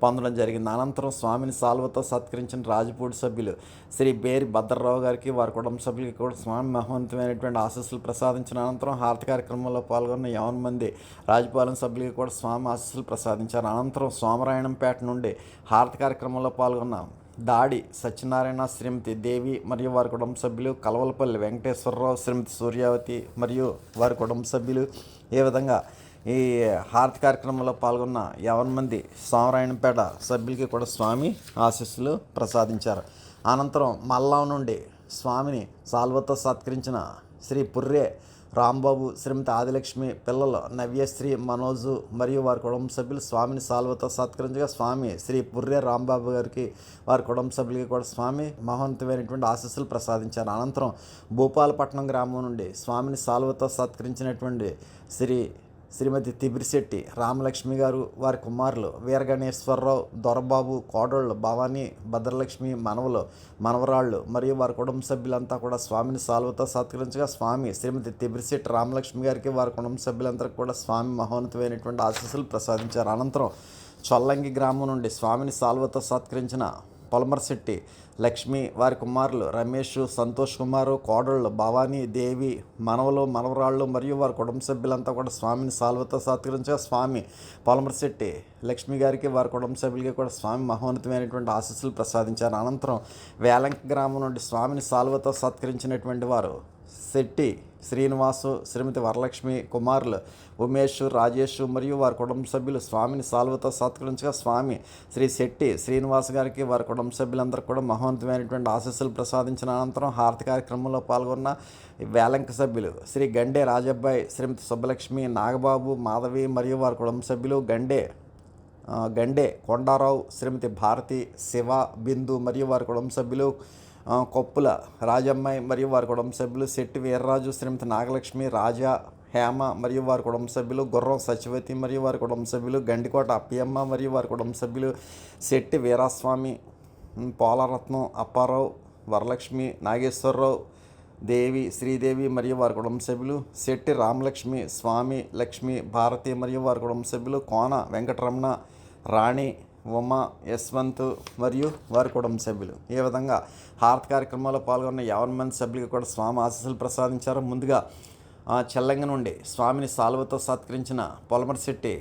Speaker 1: పొందడం జరిగింది. అనంతరం స్వామిని సాల్వతో సత్కరించిన రాజపూడి సభ్యులు శ్రీ బేరి భద్రరావు గారికి, వారి కుటుంబ సభ్యులకి కూడా స్వామి మహోన్నతమైనటువంటి ఆశీస్సులు ప్రసాదించిన అనంతరం హారతి కార్యక్రమంలో పాల్గొన్న 50 మంది రాజపాలెం సభ్యులకి కూడా స్వామి ఆశీస్సులు ప్రసాదించారు. అనంతరం సోమరాయణంపేట నుండి హారతి కార్యక్రమంలో పాల్గొన్న దాడి సత్యనారాయణ, శ్రీమతి దేవి మరియు వారి కుటుంబ సభ్యులు, కలవలపల్లి వెంకటేశ్వరరావు, శ్రీమతి సూర్యావతి మరియు వారి కుటుంబ సభ్యులు. ఈ విధంగా ఈ హారతి కార్యక్రమంలో పాల్గొన్న 50 మంది సోమరాయణపేట సభ్యులకి కూడా స్వామి ఆశీస్సులు ప్రసాదించారు. అనంతరం మల్లాం నుండి స్వామిని సాల్వతో సత్కరించిన శ్రీ పుర్రే రాంబాబు, శ్రీమతి ఆదిలక్ష్మి, పిల్లలు నవ్యశ్రీ, మనోజు మరియు వారి కుటుంబ సభ్యులు స్వామిని సాల్వతో సత్కరించగా స్వామి శ్రీ పుర్రే రాంబాబు గారికి, వారి కుటుంబ సభ్యులకి కూడా స్వామి మహోన్నతమైనటువంటి ఆశీస్సులు ప్రసాదించారు. అనంతరం భూపాలపట్నం గ్రామం నుండి స్వామిని సాల్వతో సత్కరించినటువంటి శ్రీ శ్రీమతి తిబిరిశెట్టి రామలక్ష్మి గారు, వారి కుమారులు వీరగణేశ్వరరావు, దొరబాబు, కోడళ్ళు భవానీ, భద్రలక్ష్మి, మనవలు, మనవరాళ్ళు మరియు వారి కుటుంబ సభ్యులంతా కూడా స్వామిని సాల్వతో సత్కరించగా స్వామి శ్రీమతి తిబిరిశెట్టి రామలక్ష్మి గారికి, వారి కుటుంబ సభ్యులందరికీ కూడా స్వామి మహోన్నతమైనటువంటి ఆశీస్సులు ప్రసాదించారు. అనంతరం చొల్లంగి గ్రామం నుండి స్వామిని సాల్వతో సత్కరించిన పొలమర్శెట్టి లక్ష్మి, వారి కుమారులు రమేష్, సంతోష్ కుమారు, కోడళ్ళు భవానీ, దేవి, మనవలు, మనవరాళ్ళు మరియు వారి కుటుంబ సభ్యులంతా కూడా స్వామిని సాల్వతో సత్కరించగా స్వామి పొలమర్శెట్టి లక్ష్మి గారికి, వారి కుటుంబ సభ్యులకి కూడా స్వామి మహోన్నతమైనటువంటి ఆశీస్సులు ప్రసాదించారు. అనంతరం వేలంక గ్రామం నుండి స్వామిని సాల్వతో సత్కరించినటువంటి వారు శెట్టి శ్రీనివాసు, శ్రీమతి వరలక్ష్మి, కుమారులు ఉమేష్, రాజేష్ మరియు వారి కుటుంబ సభ్యులు స్వామిని సాల్వతో సత్కరించగా స్వామి శ్రీ శెట్టి శ్రీనివాస్ గారికి, వారి కుటుంబ సభ్యులందరికీ కూడా మహోన్నతమైనటువంటి ఆశీస్సులు ప్రసాదించిన అనంతరం హారతి కార్యక్రమంలో పాల్గొన్న వేలంక సభ్యులు శ్రీ గండే రాజబ్బాయి, శ్రీమతి సుబ్బలక్ష్మి, నాగబాబు, మాధవి మరియు వారి కుటుంబ సభ్యులు గండే కొండారావు, శ్రీమతి భారతి, శివ, బిందు మరియు వారి కుటుంబ సభ్యులు కొప్పుల రాజమ్మాయి మరియు వారి కుటుంబ సభ్యులు శెట్టి వీర్రాజు, శ్రీమతి నాగలక్ష్మి, రాజా, హేమ మరియు వారి కుటుంబ సభ్యులు గుర్రం సచివతి మరియు వారి కుటుంబ సభ్యులు గండికోట అప్పియమ్మ మరియు వారి కుటుంబ సభ్యులు శెట్టి వీరాస్వామి, పోలరత్నం, అప్పారావు, వరలక్ష్మి, నాగేశ్వరరావు, దేవి, శ్రీదేవి మరియు వారి కుటుంబ సభ్యులు శెట్టి రామలక్ష్మి, స్వామి, లక్ష్మి, భారతి మరియు వారి కుటుంబ సభ్యులు కోన వెంకటరమణ, రాణి, ఉమ, యశ్వంత్ మరియు వారి కుటుంబ సభ్యులు. ఈ విధంగా హారతి కార్యక్రమాల్లో పాల్గొన్న 50 మంది సభ్యులకి కూడా స్వామి ఆశీస్సులు ప్రసాదించారు. ముందుగా చెల్లంగి నుండి స్వామిని సాల్వతో సత్కరించిన పొలమర్శెట్టి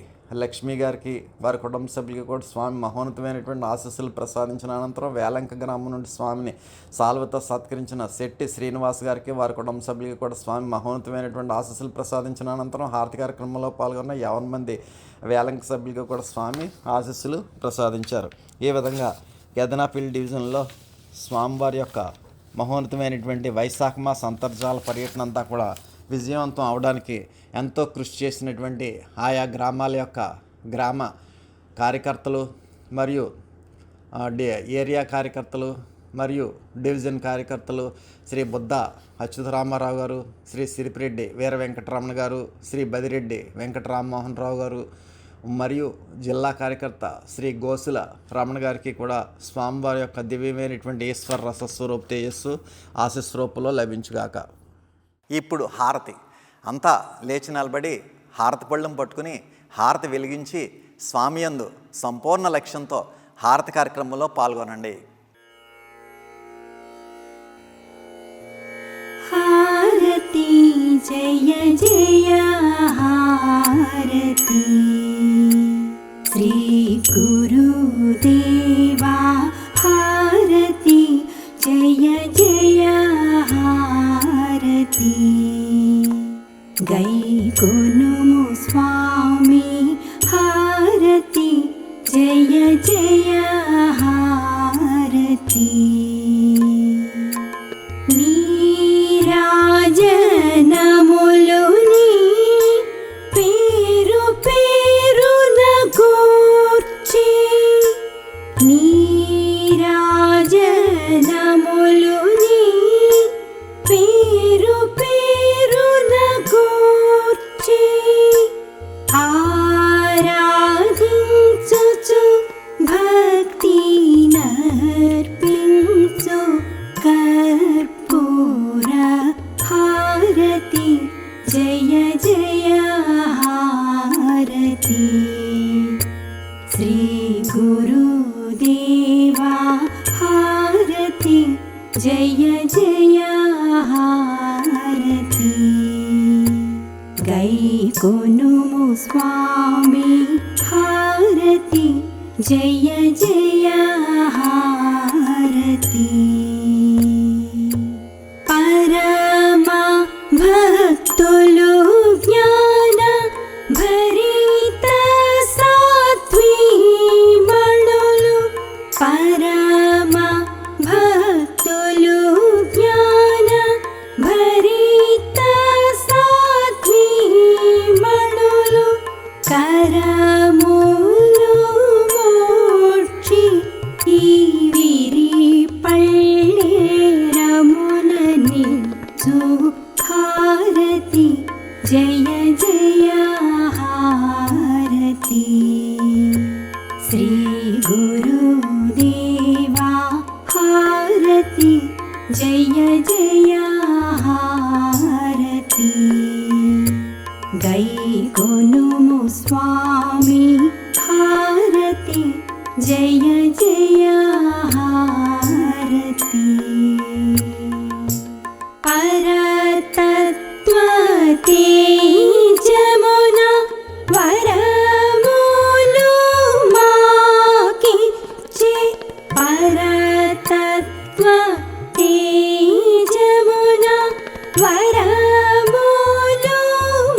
Speaker 1: లక్ష్మి గారికి, వారి కుటుంబ సభ్యులకి కూడా స్వామి మహోన్నతమైనటువంటి ఆశీస్సులు ప్రసాదించిన అనంతరం వేలంక గ్రామం నుండి స్వామిని సాల్వతో సత్కరించిన శెట్టి శ్రీనివాస్ గారికి, వారి కుటుంబ సభ్యులకి కూడా స్వామి మహోన్నతమైనటువంటి ఆశీస్సులు ప్రసాదించిన అనంతరం హారతి కార్యక్రమంలో పాల్గొన్న 50 మంది వేలంక సభ్యులకి కూడా స్వామి ఆశీస్సులు ప్రసాదించారు. ఈ విధంగా గెదనాపల్లి డివిజన్లో స్వామివారి యొక్క మహోన్నతమైనటువంటి వైశాఖ మాస అంతర్జాల పర్యటన అంతా కూడా విజయవంతం అవడానికి ఎంతో కృషి చేసినటువంటి ఆయా గ్రామాల యొక్క గ్రామ కార్యకర్తలు మరియు ఏరియా కార్యకర్తలు మరియు డివిజన్ కార్యకర్తలు శ్రీ బుద్ధ అచ్యుతరామారావు గారు, శ్రీ సిరిపిరెడ్డి వీర వెంకటరమణ గారు, శ్రీ బదిరెడ్డి వెంకటరామ్మోహన్ రావు గారు మరియు జిల్లా కార్యకర్త శ్రీ గోసుల రమణ గారికి కూడా స్వామివారి యొక్క దివ్యమైనటువంటి ఈశ్వర రసస్వరూప తేజస్సు ఆశీస్వరూపంలో లభించుగాక. ఇప్పుడు హారతి అంతా లేచి నిలబడి హారతి పళ్ళెం పట్టుకుని హారతి వెలిగించి స్వామి యందు సంపూర్ణ లక్ష్యంతో హారతి కార్యక్రమంలో పాల్గొనండి.
Speaker 2: హారతి జయ జయ హారతి శ్రీ గురుదేవా హారతి జయ జయ హారతి గైకొనుము స్వామి హారతి జయ జయ హారతి నీరాజనములుని పేరు పేరున కూర్చి నీరాజనములుని పేరు పేరున కూర్చి ఆరాధించుచు భక్తి నర్పించు కర్పూర హారతి జయ జయ హారతి శ్రీ గురుదేవా హారతి జయ జయ హారతి గైకొనుము స్వామి హారతి జయ జయ హారతి పరమ భక్తులు జ్ఞాన భరిత సాత్వీమణులు పరమ భక్తులు జ్ఞాన భరిత సాత్వీమణులు కరములు మోక్షి ఈ విరి పళ్ళేరములని హారతి जय जय हारती श्री गुरुदेवा हारती जय जय हारती गै गुनुमु स्वामी हारती जय जय हारती परतत्त्वते जमुना वरमुलु माकिच्चे परतत्त्वते जमुना वरमुलु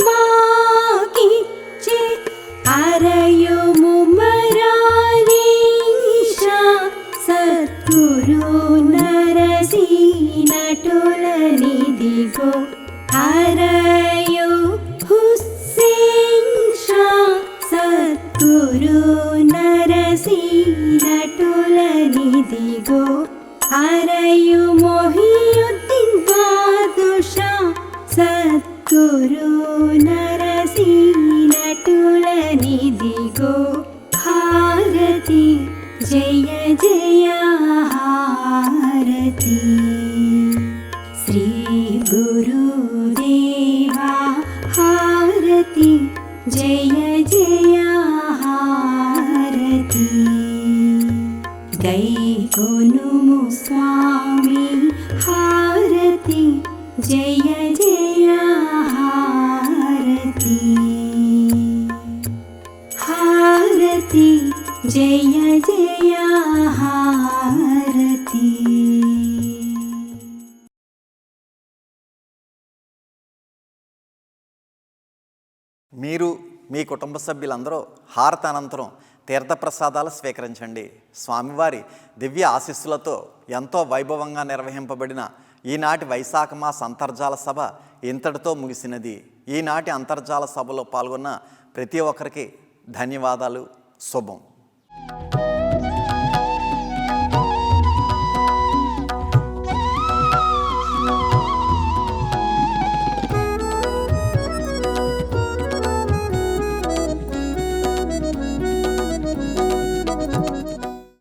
Speaker 2: माकिच्चे अरयुमु मरालीशा सद्गुरु नरसिंहटुलनिदिगो अरयु हुस्सेन शा सद्गुरु नरसिंहटुलनिदिगो अरयु मोहियुद्दीन बादुषा सद्गुरु नरसिंहटुलनिदिगो हारती जय जय हारती श्री गुरुदेवा हारती जय जय हारती गै गुनुमु स्वामी हारती जय जय हारती हारती जय जय हारती
Speaker 1: మీరు మీ కుటుంబ సభ్యులందరూ హారతి అనంతరం తీర్థప్రసాదాలు స్వీకరించండి. స్వామివారి దివ్య ఆశీస్సులతో ఎంతో వైభవంగా నిర్వహింపబడిన ఈనాటి వైశాఖ మాస అంతర్జాల సభ ఇంతటితో ముగిసినది. ఈనాటి అంతర్జాల సభలో పాల్గొన్న ప్రతి ఒక్కరికి ధన్యవాదాలు. శుభం.